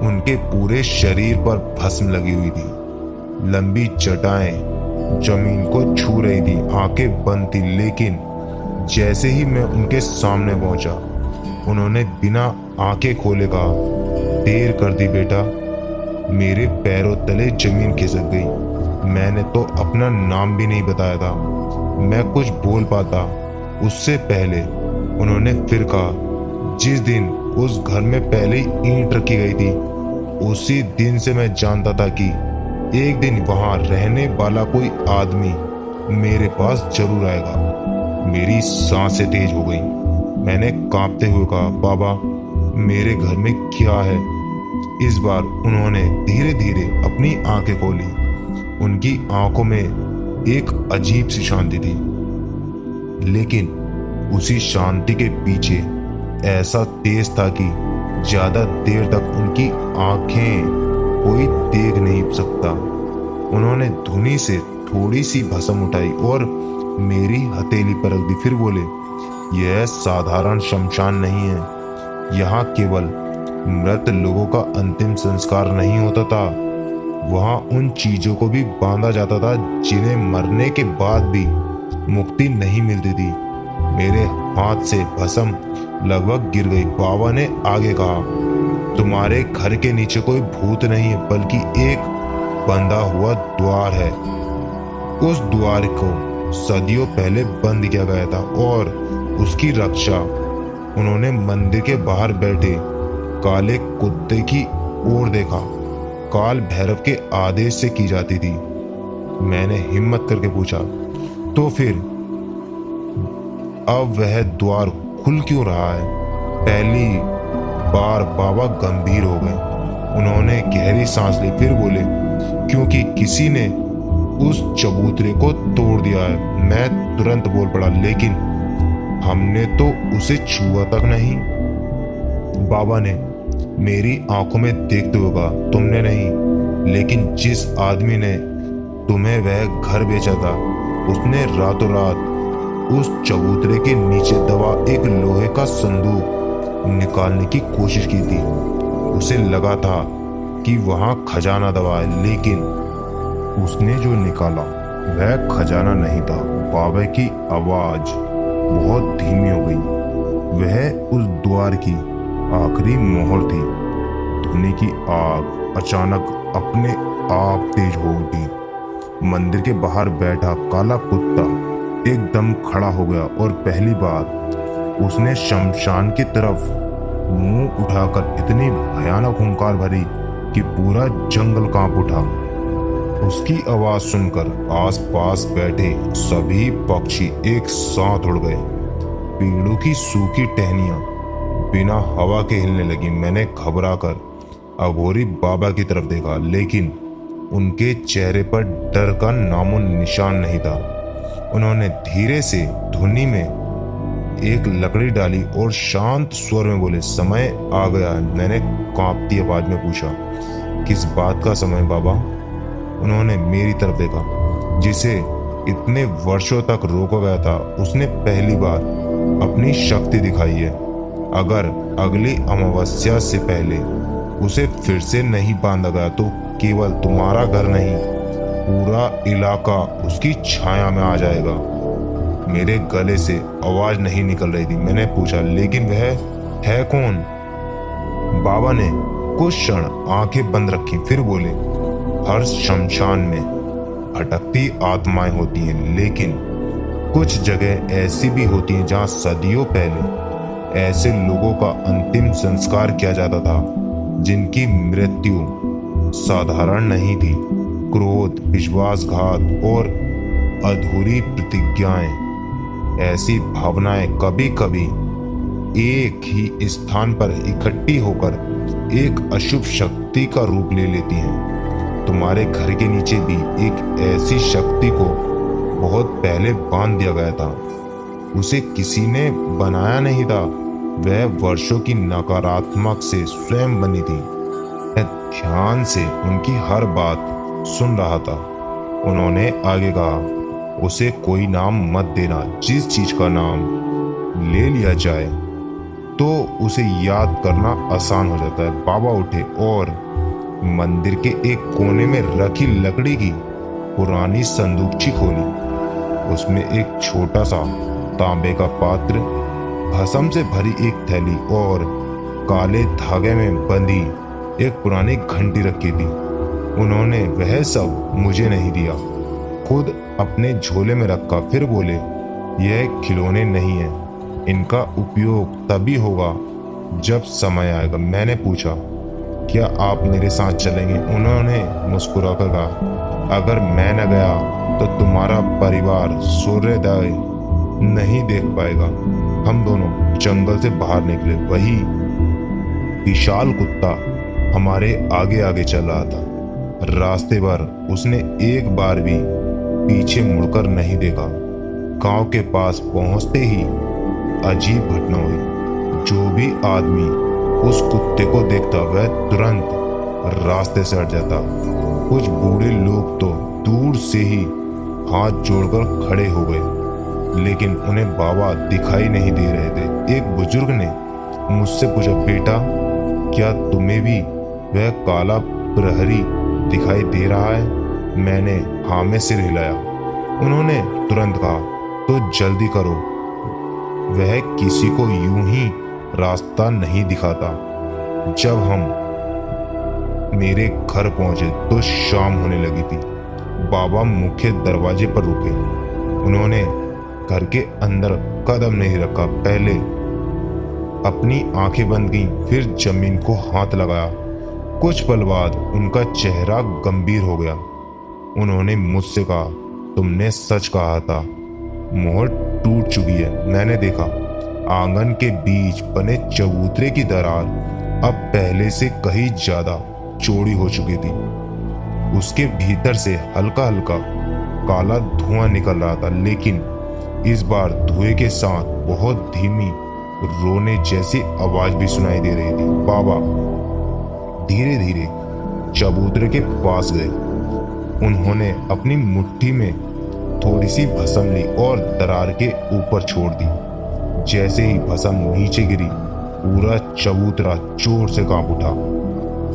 उनके पूरे शरीर पर भस्म लगी हुई थी। लंबी जटाएं जमीन को छू रही थी। आंखें बंद थी, लेकिन जैसे ही मैं उनके सामने पहुंचा, उन्होंने बिना आंखें खोले कहा, देर कर दी बेटा। मेरे पैरों तले जमीन खिसक गई। मैंने तो अपना नाम भी नहीं बताया था। मैं कुछ बोल पाता उससे पहले उन्होंने फिर कहा, जिस दिन उस घर में पहले ही ईंट रखी गई थी, उसी दिन से मैं जानता था कि एक दिन वहां रहने वाला कोई आदमी मेरे पास जरूर आएगा। मेरी सांसें तेज हो गई। मैंने कांपते हुए कहा, बाबा मेरे घर में क्या है? इस बार उन्होंने धीरे धीरे अपनी आंखें खोली। उनकी आंखों में एक अजीब सी शांति थी, लेकिन उसी शांति के पीछे ऐसा तेज था कि ज्यादा देर तक उनकी आंखें कोई देख नहीं सकता। उन्होंने धुनी से थोड़ी सी भस्म उठाई और मेरी हथेली पर रख दी। फिर बोले, यह साधारण शमशान नहीं है। यहाँ केवल मृत लोगों का अंतिम संस्कार नहीं होता था, वहाँ उन चीजों को भी बांधा जाता था जिन्हें मरने के बाद भी मुक्ति नहीं मिलती थी। मेरे हाथ से भस्म लगभग गिर गई। बाबा ने आगे कहा, तुम्हारे घर के नीचे कोई भूत नहीं है, बल्कि एक बंधा हुआ द्वार है। उस द्वार को सदियों पहले बंद किया गया था और उसकी रक्षा उन्होंने मंदिर के बाहर बैठे काले कुत्ते की ओर देखा। काल भैरव के आदेश से की जाती थी। मैंने हिम्मत करके पूछा, तो फिर अब वह द्वार खुल क्यों रहा है? पहली बार बाबा गंभीर हो गए। उन्होंने गहरी सांस ली, फिर बोले, क्योंकि किसी ने उस चबूतरे को तोड़ दिया है। मैं तुरंत बोल पड़ा, लेकिन हमने तो उसे छुआ तक नहीं। बाबा ने मेरी आंखों में देखते हुए कहा, तुमने नहीं, लेकिन जिस आदमी ने तुम्हें वह घर बेचा था, उसने रातों रात उस चबूतरे के नीचे दबा एक लोहे का संदूक निकालने की कोशिश की थी। उसे लगा था कि वहां खजाना दबा है, लेकिन उसने जो निकाला वह खजाना नहीं था। बाबा की आवाज बहुत धीमी हो गई। वह उस द्वार की आखिरी मोहर थी। धुनी की आग अचानक अपने आप तेज हो उठी। मंदिर के बाहर बैठा काला कुत्ता एकदम खड़ा हो गया और पहली बार उसने शमशान की तरफ मुंह उठाकर इतनी भयानक हुंकार भरी कि पूरा जंगल कांप उठा। उसकी आवाज सुनकर आसपास बैठे सभी पक्षी एक साथ उड़ गए। पेड़ों की सूखी टहनियां बिना हवा के हिलने लगी। मैंने घबराकर अघोरी बाबा की तरफ देखा, लेकिन उनके चेहरे पर डर का नामो निशान नहीं था। उन्होंने धीरे से धुनी में एक लकड़ी डाली और शांत स्वर में बोले, समय आ गया। मैंने कांपती आवाज में पूछा, किस बात का समय बाबा? उन्होंने मेरी तरफ देखा। जिसे इतने वर्षों तक रोका गया था, उसने पहली बार अपनी शक्ति दिखाई है। अगर अगली अमावस्या से पहले उसे फिर से नहीं बांधा गया तो केवल तुम्हारा घर नहीं, पूरा इलाका उसकी छाया में आ जाएगा। मेरे गले से आवाज नहीं निकल रही थी। मैंने पूछा, लेकिन वह है कौन? बाबा ने कुछ क्षण आंखें बंद रखी, फिर बोले, हर शमशान में भटकती आत्माएं होती हैं, लेकिन कुछ जगह ऐसी भी होती हैं जहां सदियों पहले ऐसे लोगों का अंतिम संस्कार किया जाता था जिनकी मृत्यु साधारण नहीं थी। क्रोध, विश्वासघात और अधूरी प्रतिज्ञाएं, ऐसी भावनाएं कभी कभी एक ही स्थान पर इकट्ठी होकर एक अशुभ शक्ति का रूप ले लेती हैं। तुम्हारे घर के नीचे भी एक ऐसी शक्ति को बहुत पहले बांध दिया गया था। उसे किसी ने बनाया नहीं था, वह वर्षों की नकारात्मक से स्वयं बनी थी। मैं ध्यान से उनकी हर बात सुन रहा था। उन्होंने आगे कहा, उसे कोई नाम मत देना। जिस चीज का नाम ले लिया जाए तो उसे याद करना आसान हो जाता है। बाबा उठे और मंदिर के एक कोने में रखी लकड़ी की पुरानी संदूकची खोली। उसमें एक छोटा सा तांबे का पात्र, भस्म से भरी एक थैली और काले धागे में बंधी एक पुरानी घंटी रखी थी। उन्होंने वह सब मुझे नहीं दिया, खुद अपने झोले में रखा। फिर बोले, यह खिलौने नहीं है, इनका उपयोग तभी होगा जब समय आएगा। मैंने पूछा, क्या आप मेरे साथ चलेंगे? उन्होंने मुस्कुराकर कहा, अगर मैं न गया तो तुम्हारा परिवार सूर्योदय नहीं देख पाएगा। हम दोनों जंगल से बाहर निकले। वही विशाल कुत्ता हमारे आगे आगे चल रहा था। रास्ते भर उसने एक बार भी पीछे मुड़कर नहीं देखा। गांव के पास पहुंचते ही अजीब घटना हुई। जो भी आदमी उस कुत्ते को देखता वह तुरंत रास्ते से हट जाता। कुछ बूढ़े लोग तो दूर से ही हाथ जोड़कर खड़े हो गए, लेकिन उन्हें बाबा दिखाई नहीं दे रहे थे। एक बुजुर्ग ने मुझसे पूछा, बेटा क्या तुम्हें भी वह काला प्रहरी दिखाई दे रहा है? मैंने हाँ में सिर हिलाया। उन्होंने तुरंत कहा, तो जल्दी करो, वह किसी को यूं ही रास्ता नहीं दिखाता। जब हम मेरे घर पहुंचे तो शाम होने लगी थी। बाबा मुख्य दरवाजे पर रुके। उन्होंने घर के अंदर कदम नहीं रखा। पहले अपनी आंखें बंद की, फिर जमीन को हाथ लगाया। कुछ पल बाद उनका चेहरा गंभीर हो गया। उन्होंने मुझसे कहा, तुमने सच कहा था, मोहर टूट चुकी है। मैंने देखा आंगन के बीच बने चबूतरे की दरार अब पहले से कहीं ज्यादा चौड़ी हो चुकी थी। उसके भीतर से हल्का हल्का काला धुआं निकल रहा था, लेकिन इस बार धुएं के साथ बहुत धीमी रोने जैसी आवाज भी सुनाई दे रही थी। बाबा धीरे धीरे चबूतरे के पास गए। उन्होंने अपनी मुट्ठी में थोड़ी सी भस्म ली और दरार के ऊपर छोड़ दी। जैसे ही भस्म नीचे गिरी, पूरा चबूतरा जोर से कांप उठा।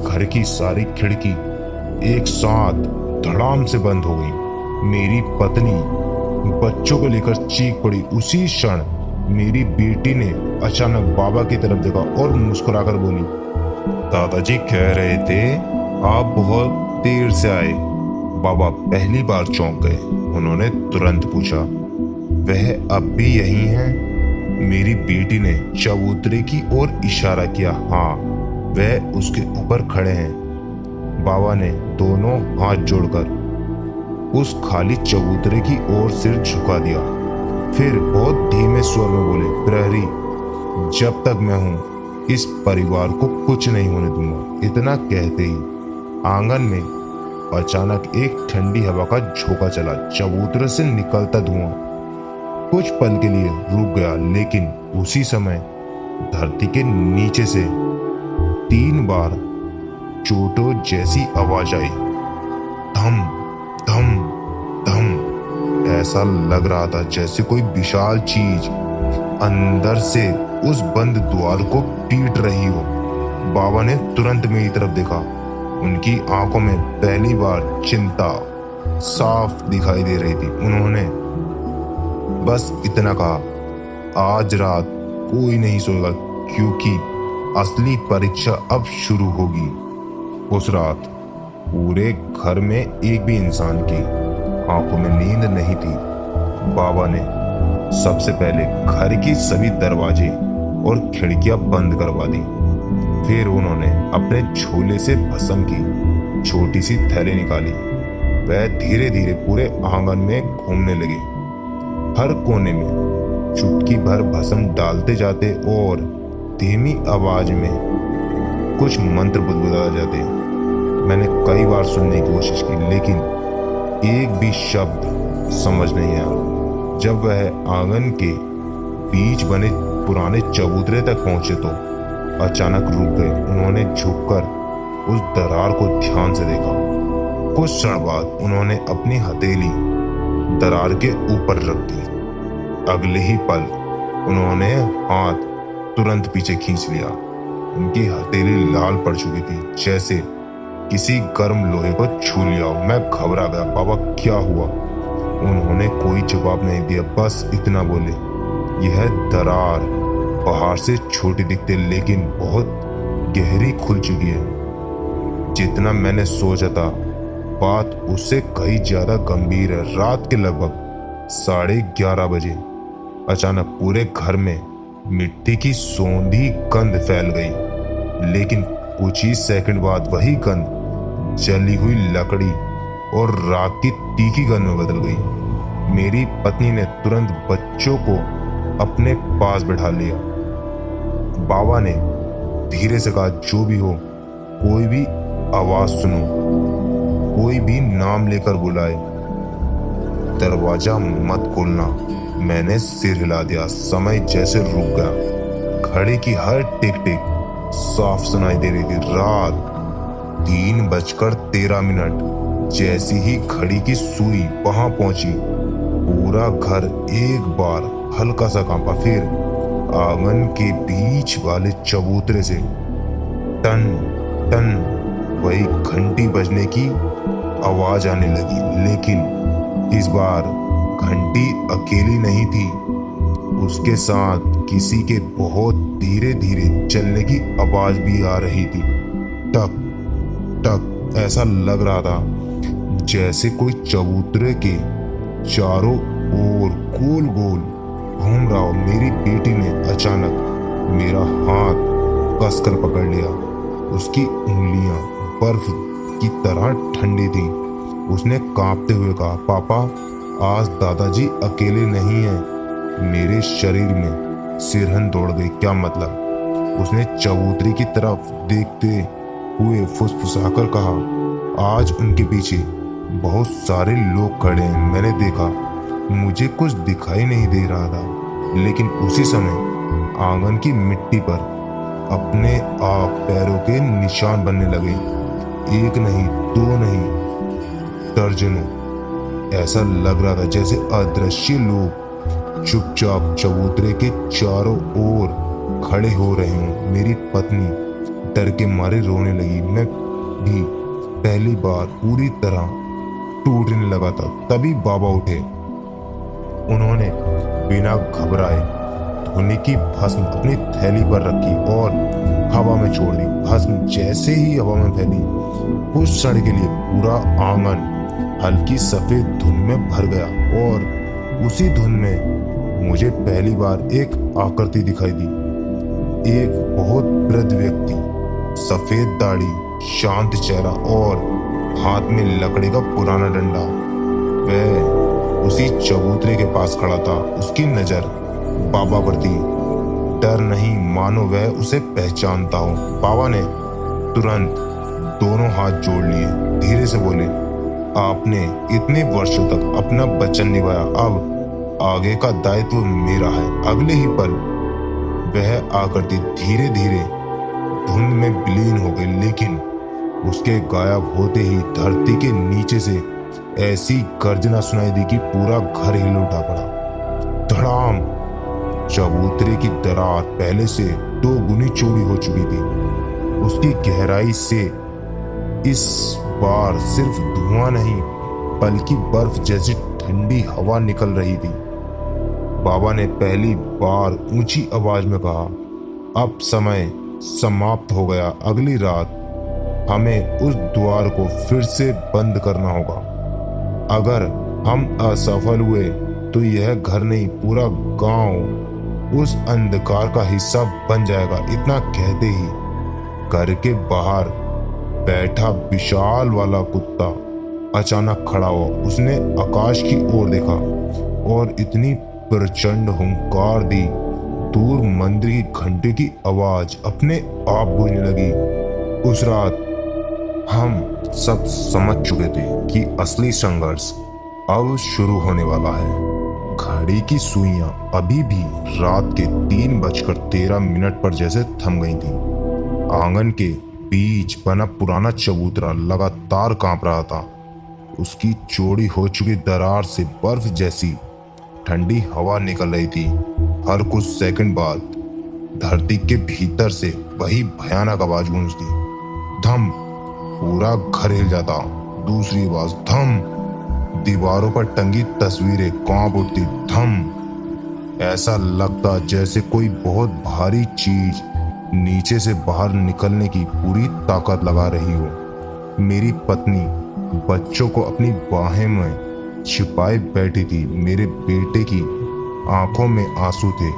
घर की सारी खिड़की एक साथ धड़ाम से बंद हो गई। मेरी पत्नी बच्चों को लेकर चीख पड़ी। उसी क्षण मेरी बेटी ने अचानक बाबा की तरफ देखा और मुस्कुराकर बोली, दादाजी कह रहे थे आप बहुत देर से आए। बाबा पहली बार चौंक गए। उन्होंने तुरंत पूछा, वह अब भी यहीं है? मेरी बेटी ने चबूतरे की ओर इशारा किया। हाँ, वह उसके ऊपर खड़े हैं। बाबा ने दोनों हाथ जोड़कर उस खाली चबूतरे की ओर सिर झुका दिया। फिर बहुत धीमे स्वर में बोले, प्रहरी, जब तक मैं हूं इस परिवार को कुछ नहीं होने दूंगा। इतना कहते ही आंगन में अचानक एक ठंडी हवा का झोंका चला। चबूतरे से निकलता धुआं कुछ पल के लिए रुक गया, लेकिन उसी समय धरती के नीचे से 3 बार चोटों जैसी आवाज आई। धम धम धम। ऐसा लग रहा था जैसे कोई विशाल चीज अंदर से उस बंद द्वार को पीट रही हो। बाबा ने तुरंत मेरी तरफ देखा। उनकी आंखों में पहली बार चिंता साफ दिखाई दे रही थी। उन्होंने बस इतना कहा, आज रात कोई नहीं सोएगा क्योंकि असली परीक्षा अब शुरू होगी। उस रात पूरे घर में एक भी इंसान की आंखों में नींद नहीं थी। बाबा ने सबसे पहले घर की सभी दरवाजे और खिड़कियां बंद करवा दी। फिर उन्होंने अपने झोले से भस्म की छोटी सी थैली निकाली। वह धीरे धीरे पूरे आंगन में घूमने लगे, हर कोने में चुटकी भर भस्म डालते जाते और धीमी आवाज में कुछ मंत्र बुदबुदा जाते। मैंने कई बार सुनने की कोशिश की, लेकिन एक भी शब्द समझ नहीं आया। जब वह आंगन के बीच बने पुराने चबूतरे तक पहुंचे तो अचानक रुक गए। उन्होंने झुककर उस दरार को ध्यान से देखा। कुछ क्षण बाद उन्होंने अपनी हथेली दरार के ऊपर रख दी। अगले ही पल उन्होंने हाथ तुरंत पीछे खींच लिया। उनकी हथेली लाल पड़ चुकी थी, जैसे किसी गर्म लोहे को छू लिया हो। मैं घबरा गया। बाबा क्या हुआ? उन्होंने कोई जवाब नहीं दिया, बस इतना बोले, यह दरार बाहर से छोटी दिखती लेकिन बहुत गहरी खुल चुकी है। जितना मैंने सोचा था बात उससे कहीं ज्यादा गंभीर है। रात के लगभग 11:30 बजे अचानक पूरे घर में मिट्टी की सौंधी गंध फैल गई, लेकिन कुछ ही सेकंड बाद वही गंध जली हुई लकड़ी और राख की तीखी गंध में बदल गई। मेरी पत्नी ने तुरंत बच्चों को अपने पास बैठा लिया। बाबा ने धीरे से कहा, जो भी हो, कोई भी आवाज सुनो, कोई भी नाम लेकर बुलाए, दरवाजा मत खोलना। मैंने सिर हिला दिया। समय जैसे रुक गया। घड़ी की हर टिक टिक साफ सुनाई दे रही थी। रात 3:13। जैसी ही घड़ी की सुई वहां पहुंची, पूरा घर एक बार हल्का सा कांपा। फिर आंगन के बीच वाले चबूतरे से टन टन वही घंटी बजने की आवाज आने लगी, लेकिन इस बार घंटी अकेली नहीं थी। उसके साथ किसी के बहुत धीरे धीरे चलने की आवाज भी आ रही थी। टक टक। ऐसा लग रहा था जैसे कोई चबूतरे के चारों ओर गोल गोल घूम रहा हो। मेरी बेटी ने अचानक मेरा हाथ कसकर पकड़ लिया। उसकी उंगलियां बर्फ की तरह ठंडी थी। उसने कांपते हुए कहा, पापा, आज दादाजी अकेले नहीं हैं। मेरे शरीर में सिरहन दौड़ गई। क्या मतलब? उसने चबूतरी की तरफ देखते हुए फुसफुसाकर कहा, आज उनके पीछे बहुत सारे लोग खड़े हैं। मैंने देखा, मुझे कुछ दिखाई नहीं दे रहा था, लेकिन उसी समय आंगन की मिट्टी पर अपने आप पैरों के निशान बनने लगे। एक नहीं, दो नहीं, दर्जनों। ऐसा लग रहा था जैसे अदृश्य लोग चुपचाप चबूतरे के चारों ओर खड़े हो रहे हों। मेरी पत्नी डर के मारे रोने लगी। मैं भी पहली बार पूरी तरह टूटने लगा था। तभी बाबा उठे। उन्होंने बिना घबराए धोने की भस्म अपनी थैली पर रखी और हवा में छोड़ दी। भस्म जैसे ही हवा में फैली, कुछ क्षण के लिए पूरा आंगन हल्की सफेद धुन में भर गया और उसी धुन में मुझे पहली बार एक आकृति दिखाई दी। एक बहुत वृद्ध व्यक्ति, सफेद दाढ़ी, शांत चेहरा और हाथ में लकड़ी का पुराना डंडा। वह उसी चबूतरे के पास खड़ा था। उसकी नजर बाबा पर थी। डर नहीं, मानो वह उसे पहचानता हो। बाबा ने तुरंत दोनों हाथ जोड़ लिए, धीरे से बोले, आपने इतने वर्षों तक अपना वचन निभाया, अब आगे का दायित्व मेरा है। अगले ही पल वह आकृति धीरे धीरे धुंध में विलीन हो गई, लेकिन उसके गायब होते ही धरती के नीचे से ऐसी गर्जना सुनाई दी कि पूरा घर हिल उठा पड़ा। धड़ाम! चबूतरे की दरार पहले से 2 गुनी चौड़ी हो चुकी थी। उसकी गहराई से इस बार सिर्फ धुआं नहीं बल्कि बर्फ जैसी ठंडी हवा निकल रही थी। बाबा ने पहली बार ऊंची आवाज में कहा, अब समय समाप्त हो गया। अगली रात हमें उस द्वार को फिर से बंद करना होगा। अगर हम असफल हुए तो यह घर नहीं, पूरा गांव उस अंधकार का हिस्सा बन जाएगा। इतना कहते ही घर के बाहर बैठा विशाल वाला कुत्ता अचानक खड़ा हुआ। उसने आकाश की ओर देखा और इतनी प्रचंड हुंकार दी, दूर मंदिर की घंटे की आवाज अपने आप गूंजने लगी। उस रात हम सब समझ चुके थे कि असली संघर्ष अब शुरू होने वाला है। घड़ी की सुइयां अभी भी रात के 3:13 पर जैसे थम गई थी। आंगन के बीच बना पुराना चबूतरा लगातार कांप रहा था। उसकी चौड़ी हो चुकी दरार से बर्फ जैसी ठंडी हवा निकल रही थी। हर कुछ सेकंड बाद धरती के भीतर से वही भयानक आवाज गूंजती, धम! पूरा घर हिल जाता। दूसरी आवाज, धम! दीवारों पर टंगी तस्वीरें कांप उठती, धम! ऐसा लगता जैसे कोई बहुत भारी चीज नीचे से बाहर निकलने की पूरी ताकत लगा रही हो। मेरी पत्नी बच्चों को अपनी बाहें में छिपाए बैठी थी। मेरे बेटे की आंखों में आंसू थे।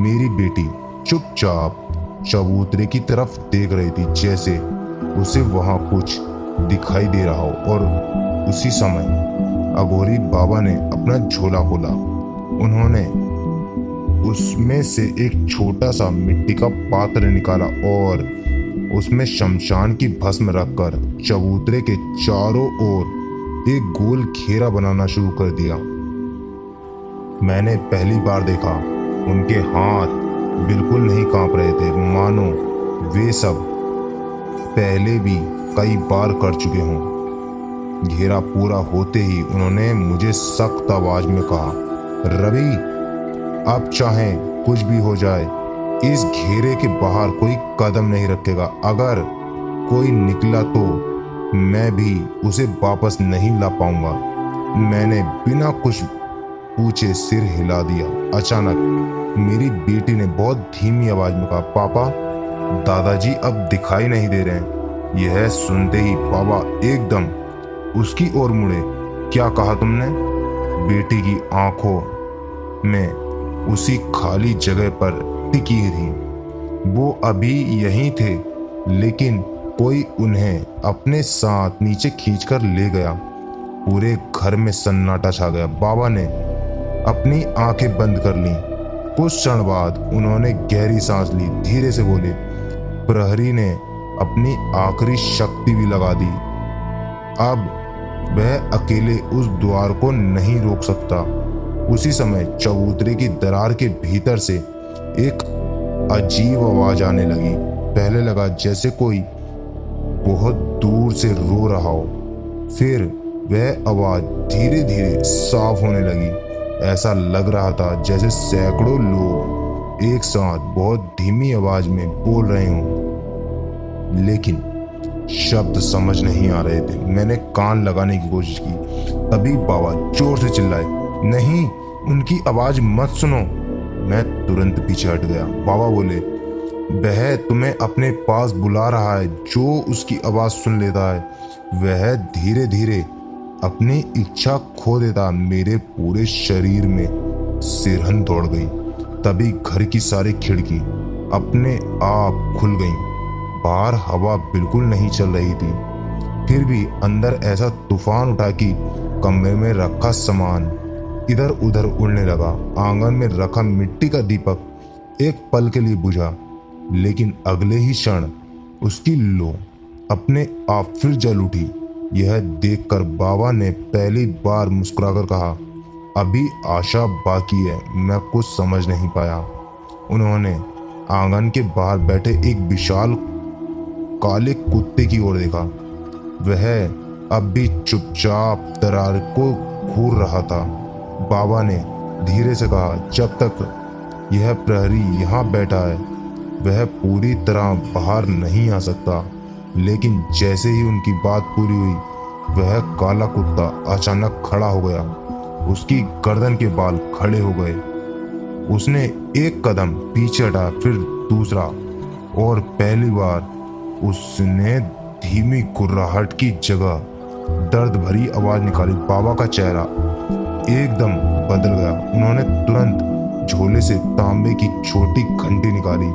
मेरी बेटी चुपचाप चबूतरे की तरफ देख रही थी, जैसे उसे वहां कुछ दिखाई दे रहा हो। और उसी समय अघोरी बाबा ने अपना झोला खोला। उन्होंने उसमें से एक छोटा सा मिट्टी का पात्र निकाला और उसमें शमशान की भस्म रखकर चबूतरे के चारों ओर एक गोल घेरा बनाना शुरू कर दिया। मैंने पहली बार देखा, उनके हाथ बिल्कुल नहीं कांप रहे थे, मानो वे सब पहले भी कई बार कर चुके हों। घेरा पूरा होते ही उन्होंने मुझे सख्त आवाज में कहा, रवि, अब चाहे कुछ भी हो जाए, इस घेरे के बाहर कोई कदम नहीं रखेगा। अगर कोई निकला तो मैं भी उसे वापस नहीं ला पाऊंगा। मैंने बिना कुछ पूछे सिर हिला दिया। अचानक मेरी बेटी ने बहुत धीमी आवाज में कहा, पापा, दादाजी अब दिखाई नहीं दे रहे हैं। यह सुनते ही बाबा एकदम उसकी ओर मुड़े। क्या कहा तुमने? बेटी की आंखों में उसी खाली जगह पर टिकी थी। वो अभी यहीं थे, लेकिन कोई उन्हें अपने साथ नीचे खींचकर ले गया। पूरे घर में सन्नाटा छा गया। बाबा ने अपनी आंखें बंद कर लीं। कुछ क्षण बाद उन्होंने गहरी सांस ली, धीरे से बोले, प्रहरी ने अपनी आखिरी शक्ति भी लगा दी। अब वह अकेले उस द्वार को नहीं रोक सकता। उसी समय चबूतरे की दरार के भीतर से एक अजीब आवाज आने लगी। पहले लगा जैसे कोई बहुत दूर से रो रहा हो, फिर वह आवाज धीरे धीरे साफ होने लगी। ऐसा लग रहा था जैसे सैकड़ों लोग एक साथ बहुत धीमी आवाज में बोल रहे हों, लेकिन शब्द समझ नहीं आ रहे थे। मैंने कान लगाने की कोशिश की, तभी बाबा जोर से चिल्लाए, नहीं, उनकी आवाज मत सुनो। मैं तुरंत पीछे हट गया। बाबा बोले, वह तुम्हें अपने पास बुला रहा है। जो उसकी आवाज सुन लेता है वह धीरे धीरे अपनी इच्छा खो देता। मेरे पूरे शरीर में सिरहन दौड़ गई। तभी घर की सारी खिड़की अपने आप खुल गईं। बाहर हवा बिल्कुल नहीं चल रही थी, फिर भी अंदर ऐसा तूफान उठा कि कमरे में रखा सामान इधर उधर उड़ने लगा। आंगन में रखा मिट्टी का दीपक एक पल के लिए बुझा, लेकिन अगले ही क्षण उसकी लो अपने आप फिर जल उठी। यह देखकर बाबा ने पहली बार मुस्कुराकर कहा, अभी आशा बाकी है। मैं कुछ समझ नहीं पाया। उन्होंने आंगन के बाहर बैठे एक विशाल काले कुत्ते की ओर देखा। वह अब भी चुपचाप दरार को घूर रहा था। बाबा ने धीरे से कहा, जब तक यह प्रहरी यहाँ बैठा है वह पूरी तरह बाहर नहीं आ सकता। लेकिन जैसे ही उनकी बात पूरी हुई, वह काला कुत्ता अचानक खड़ा हो गया। उसकी गर्दन के बाल खड़े हो गए। उसने एक कदम पीछे हटा, फिर दूसरा, और पहली बार उसने धीमी गुर्राहट की जगह दर्द भरी आवाज निकाली। बाबा का चेहरा एकदम बदल गया। उन्होंने तुरंत झोले से तांबे की छोटी घंटी निकाली।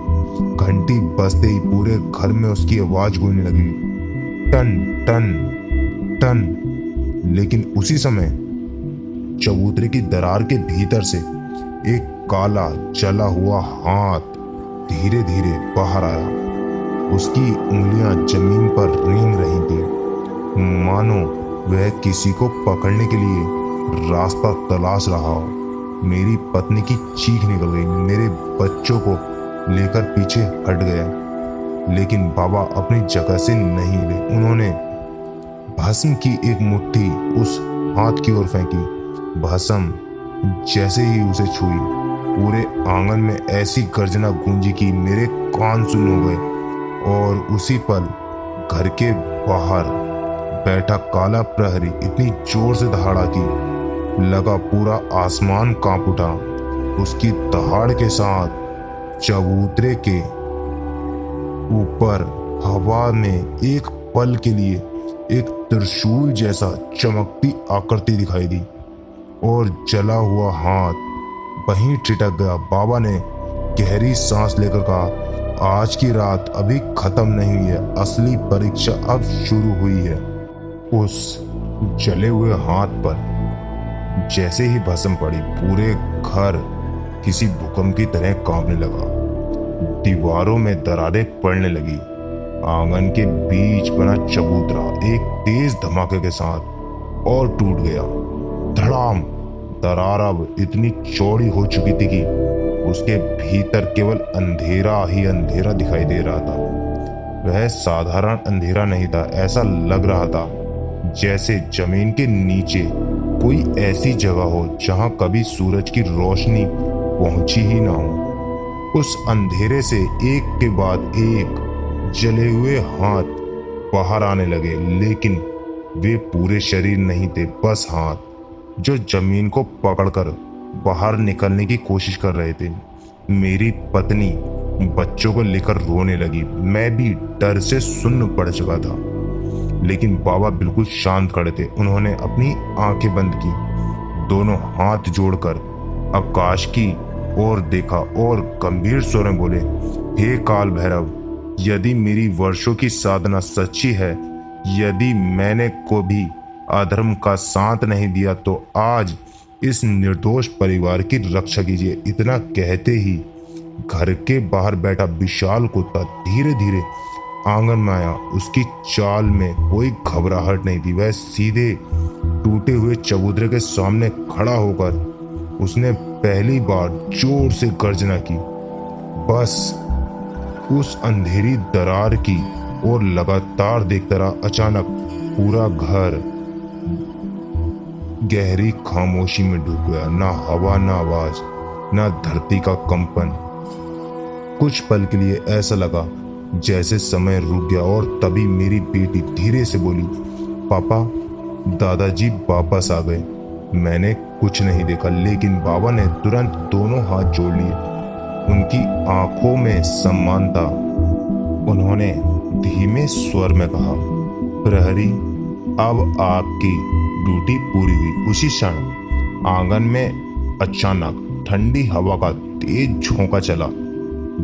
घंटी बजते ही पूरे घर में उसकी आवाज गूंजने लगी, टन टन टन। लेकिन उसी समय चबूतरे की दरार के भीतर से एक काला जला हुआ हाथ धीरे धीरे बाहर आया। उसकी उंगलियां जमीन पर रेंग रही थी, मानो वह किसी को पकड़ने के लिए रास्ता तलाश रहा हो। मेरी पत्नी की चीख निकल गई। मेरे बच्चों को लेकर पीछे हट गया। लेकिन बाबा अपनी जगह से नहीं हिले। उन्होंने भस्म की एक मुट्ठी उस हाथ की ओर फेंकी। भस्म जैसे ही उसे छुई, पूरे आंगन में ऐसी गर्जना गूंजी कि मेरे कान सुन हो गए। और उसी पल घर के बाहर बैठा काला प्रहरी इतनी जोर से दहाड़ा कि लगा पूरा आसमान कांप उठा। उसकी दहाड़ के साथ चबूतरे के ऊपर हवा में एक पल के लिए एक त्रिशूल जैसा चमकती आकृति दिखाई दी, और जला हुआ हाथ वहीं ठिठक गया। बाबा ने गहरी सांस लेकर कहा, आज की रात अभी खत्म नहीं हुई है, असली परीक्षा अब शुरू हुई है। उस जले हुए हाथ पर जैसे ही भस्म पड़ी, पूरे घर किसी भूकंप की तरह कांपने लगा। दीवारों में दरारें पड़ने लगी। आंगन के बीच बना चबूतरा एक तेज धमाके के साथ और टूट गया। धड़ाम। दरार अब इतनी चौड़ी हो चुकी थी कि उसके भीतर केवल अंधेरा ही अंधेरा दिखाई दे रहा था। वह साधारण अंधेरा नहीं था। ऐसा लग रहा था जैसे जमीन के नीचे कोई ऐसी जगह हो जहां कभी सूरज की रोशनी पहुंची ही ना हो। उस अंधेरे से एक के बाद एक जले हुए हाथ बाहर आने लगे, लेकिन वे पूरे शरीर नहीं थे, बस हाथ जो जमीन को पकड़कर बाहर निकलने की कोशिश कर रहे थे। मेरी पत्नी बच्चों को लेकर रोने लगी। मैं भी डर से सुन्न पड़ चुका था। लेकिन बाबा बिल्कुल शांत खड़े थे। उन्होंने अपनी आंखें बंद की, दोनों हाथ जोड़कर आकाश की ओर देखा और गंभीर स्वर में बोले, हे काल भैरव, यदि मेरी वर्षों की साधना सच्ची है, यदि मैंने कभी अधर्म का साथ नहीं दिया, तो आज इस निर्दोष परिवार की रक्षा कीजिए। इतना कहते ही घर के बाहर बैठा विशाल कुत्ता धीरे धीरे आंगन में आया। उसकी चाल में कोई घबराहट नहीं थी। वह सीधे टूटे हुए चबूतरे के सामने खड़ा होकर उसने पहली बार जोर से गर्जना की। बस उस अंधेरी दरार की ओर लगातार देखता रहा। अचानक पूरा घर गहरी खामोशी में डूब गया। ना हवा, ना आवाज, ना धरती का कंपन। कुछ पल के लिए ऐसा लगा जैसे समय रुक गया, और तभी मेरी बेटी धीरे से बोली, पापा, दादाजी वापस आ गए। मैंने कुछ नहीं देखा, लेकिन बाबा ने तुरंत दोनों हाथ जोड़ लिए। उनकी आंखों में सम्मान था। उन्होंने धीमे स्वर में कहा, प्रहरी, अब आपकी ड्यूटी पूरी हुई। उसी क्षण आंगन में अचानक ठंडी हवा का तेज झोंका चला।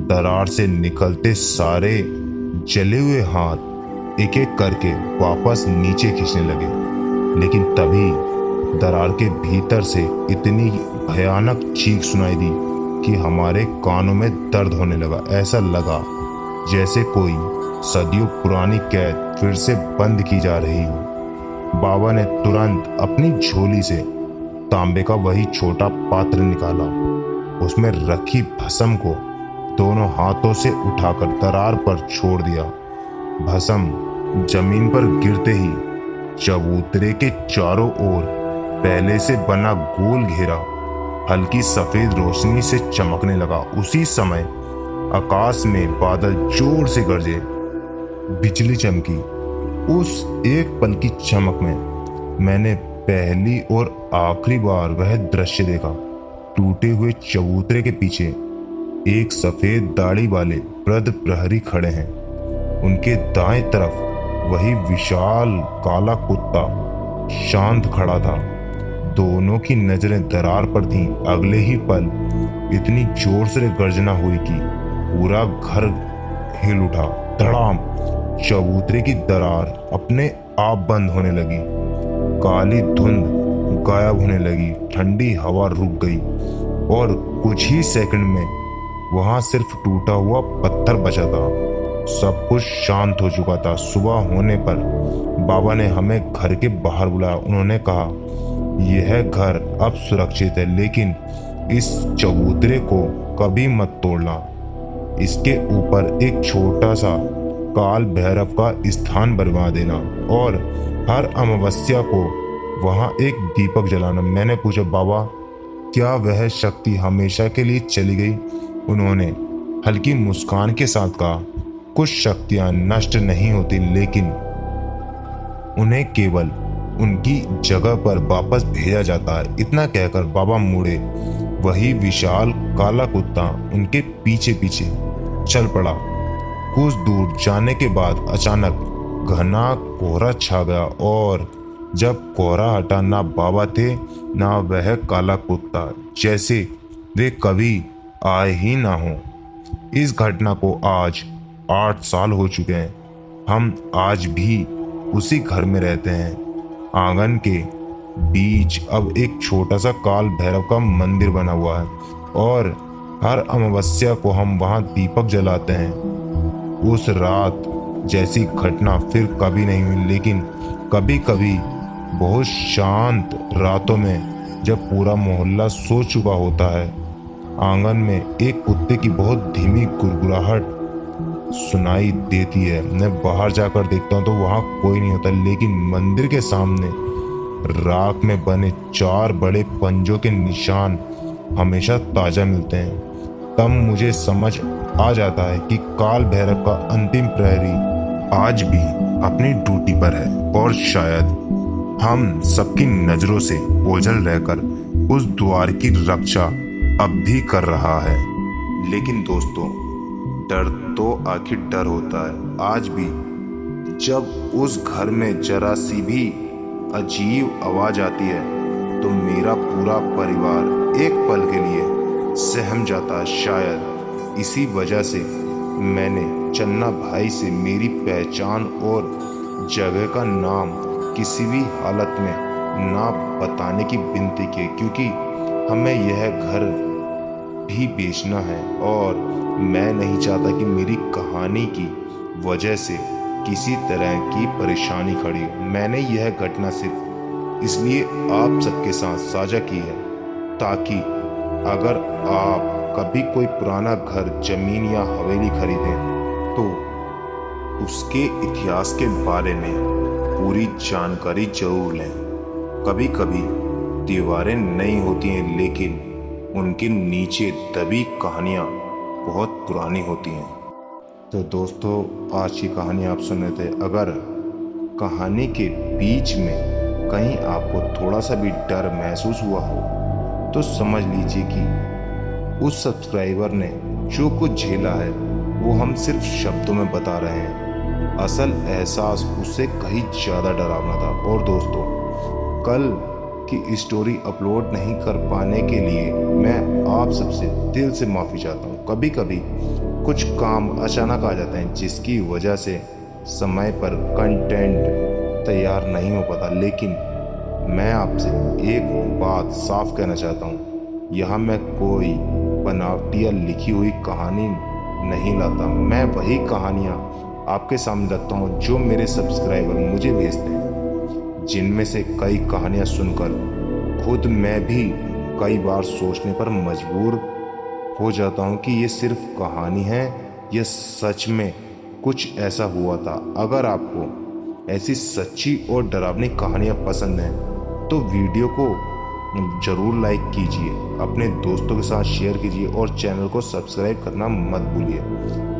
दरार से निकलते सारे जले हुए हाथ एक एक करके वापस नीचे खींचने लगे। लेकिन तभी दरार के भीतर से इतनी भयानक चीख सुनाई दी कि हमारे कानों में दर्द होने लगा। ऐसा लगा जैसे कोई सदियों पुरानी कैद फिर से बंद की जा रही हो। बाबा ने तुरंत अपनी झोली से तांबे का वही छोटा पात्र निकाला। उसमें रखी भस्म को दोनों हाथों से उठाकर दरार पर छोड़ दिया। भस्म जमीन पर गिरते ही चबूतरे के चारों ओर पहले से बना गोल घेरा हल्की सफेद रोशनी से चमकने लगा। उसी समय आकाश में बादल जोर से गरजे, बिजली चमकी। उस एक पल की चमक में मैंने पहली और आखिरी बार वह दृश्य देखा। टूटे हुए चबूतरे के पीछे एक सफेद दाढ़ी वाले वृद्ध प्रहरी खड़े हैं। उनके दाएं तरफ वही विशाल काला कुत्ता शांत खड़ा था। दोनों की नजरें दरार पर थीं। अगले ही पल इतनी जोर से गर्जना हुई कि पूरा घर हिल उठा। धड़ाम! चबूतरे की दरार अपने आप बंद होने लगी। काली धुंध गायब होने लगी। ठंडी हवा रुक गई और कुछ ही सेकंड में वहां सिर्फ टूटा हुआ पत्थर बचा था। सब कुछ शांत हो चुका था। सुबह होने पर बाबा ने हमें घर के बाहर बुलाया। उन्होंने कहा, यह घर अब सुरक्षित है, लेकिन इस चबूतरे को कभी मत तोड़ना। इसके ऊपर एक छोटा सा काल भैरव का स्थान बनवा देना और हर अमावस्या को वहां एक दीपक जलाना। मैंने पूछा, बाबा क्या वह शक्ति हमेशा के लिए चली गई? उन्होंने हल्की मुस्कान के साथ कहा, कुछ शक्तियां नष्ट नहीं होती, लेकिन उन्हें केवल उनकी जगह पर वापस भेजा जाता है। इतना कहकर बाबा मुड़े। वही विशाल काला कुत्ता उनके पीछे पीछे चल पड़ा। कुछ दूर जाने के बाद अचानक घना कोहरा छा गया और जब कोहरा हटा, ना बाबा थे ना वह काला कुत्ता, जैसे वे कभी आए ही ना हो। इस घटना को आज 8 साल हो चुके हैं। हम आज भी उसी घर में रहते हैं। आंगन के बीच अब एक छोटा सा काल भैरव का मंदिर बना हुआ है और हर अमावस्या को हम वहां दीपक जलाते हैं। उस रात जैसी घटना फिर कभी नहीं हुई, लेकिन कभी कभी बहुत शांत रातों में जब पूरा मोहल्ला सो चुका होता है, आंगन में एक कुत्ते की बहुत धीमी गुड़गुड़ाहट सुनाई देती है। मैं बाहर जाकर देखता हूँ तो वहां कोई नहीं होता, लेकिन मंदिर के सामने राख में बने 4 बड़े पंजों के निशान हमेशा ताजा मिलते हैं। तब मुझे समझ आ जाता है कि काल भैरव का अंतिम प्रहरी आज भी अपनी ड्यूटी पर है और शायद हम सबकी नजरों से ओझल रहकर उस द्वार की रक्षा अब भी कर रहा है। लेकिन दोस्तों, डर तो आखिर डर होता है। आज भी जब उस घर में जरा सी भी अजीब आवाज आती है तो मेरा पूरा परिवार एक पल के लिए सहम जाता है। शायद इसी वजह से मैंने चन्ना भाई से मेरी पहचान और जगह का नाम किसी भी हालत में ना बताने की विनती की, क्योंकि हमें यह घर भी बेचना है और मैं नहीं चाहता कि मेरी कहानी की वजह से किसी तरह की परेशानी खड़ी हो। मैंने यह घटना सिर्फ इसलिए आप सबके साथ साझा की है ताकि अगर आप कभी कोई पुराना घर, जमीन या हवेली खरीदें तो उसके इतिहास के बारे में पूरी जानकारी जरूर लें। कभी कभी दीवारें नई होती हैं, लेकिन उनके नीचे दबी कहानियाँ बहुत पुरानी होती हैं। तो दोस्तों, आज की कहानी आप सुन रहे थे। अगर कहानी के बीच में कहीं आपको थोड़ा सा भी डर महसूस हुआ हो तो समझ लीजिए कि उस सब्सक्राइबर ने जो कुछ झेला है वो हम सिर्फ शब्दों में बता रहे हैं। असल एहसास उससे कहीं ज़्यादा डरावना था। और दोस्तों, कल की स्टोरी अपलोड नहीं कर पाने के लिए मैं आप सबसे दिल से माफ़ी चाहता हूँ। कभी कभी कुछ काम अचानक आ जाते हैं जिसकी वजह से समय पर कंटेंट तैयार नहीं हो पाता। लेकिन मैं आपसे एक बात साफ कहना चाहता हूँ, यहाँ मैं कोई बनावटी या लिखी हुई कहानी नहीं लाता। मैं वही कहानियाँ आपके सामने रखता हूँ जो मेरे सब्सक्राइबर मुझे भेजते हैं, जिनमें से कई कहानियाँ सुनकर खुद मैं भी कई बार सोचने पर मजबूर हो जाता हूँ कि ये सिर्फ कहानी है या सच में कुछ ऐसा हुआ था। अगर आपको ऐसी सच्ची और डरावनी कहानियाँ पसंद हैं तो वीडियो को जरूर लाइक कीजिए, अपने दोस्तों के साथ शेयर कीजिए और चैनल को सब्सक्राइब करना मत भूलिए।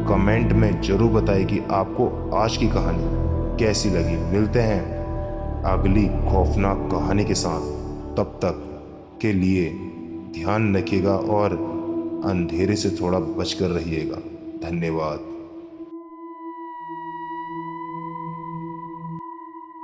कमेंट में जरूर बताइए कि आपको आज की कहानी कैसी लगी। मिलते हैं अगली खौफनाक कहानी के साथ, तब तक के लिए ध्यान रखिएगा और अंधेरे से थोड़ा बचकर रहिएगा। धन्यवाद।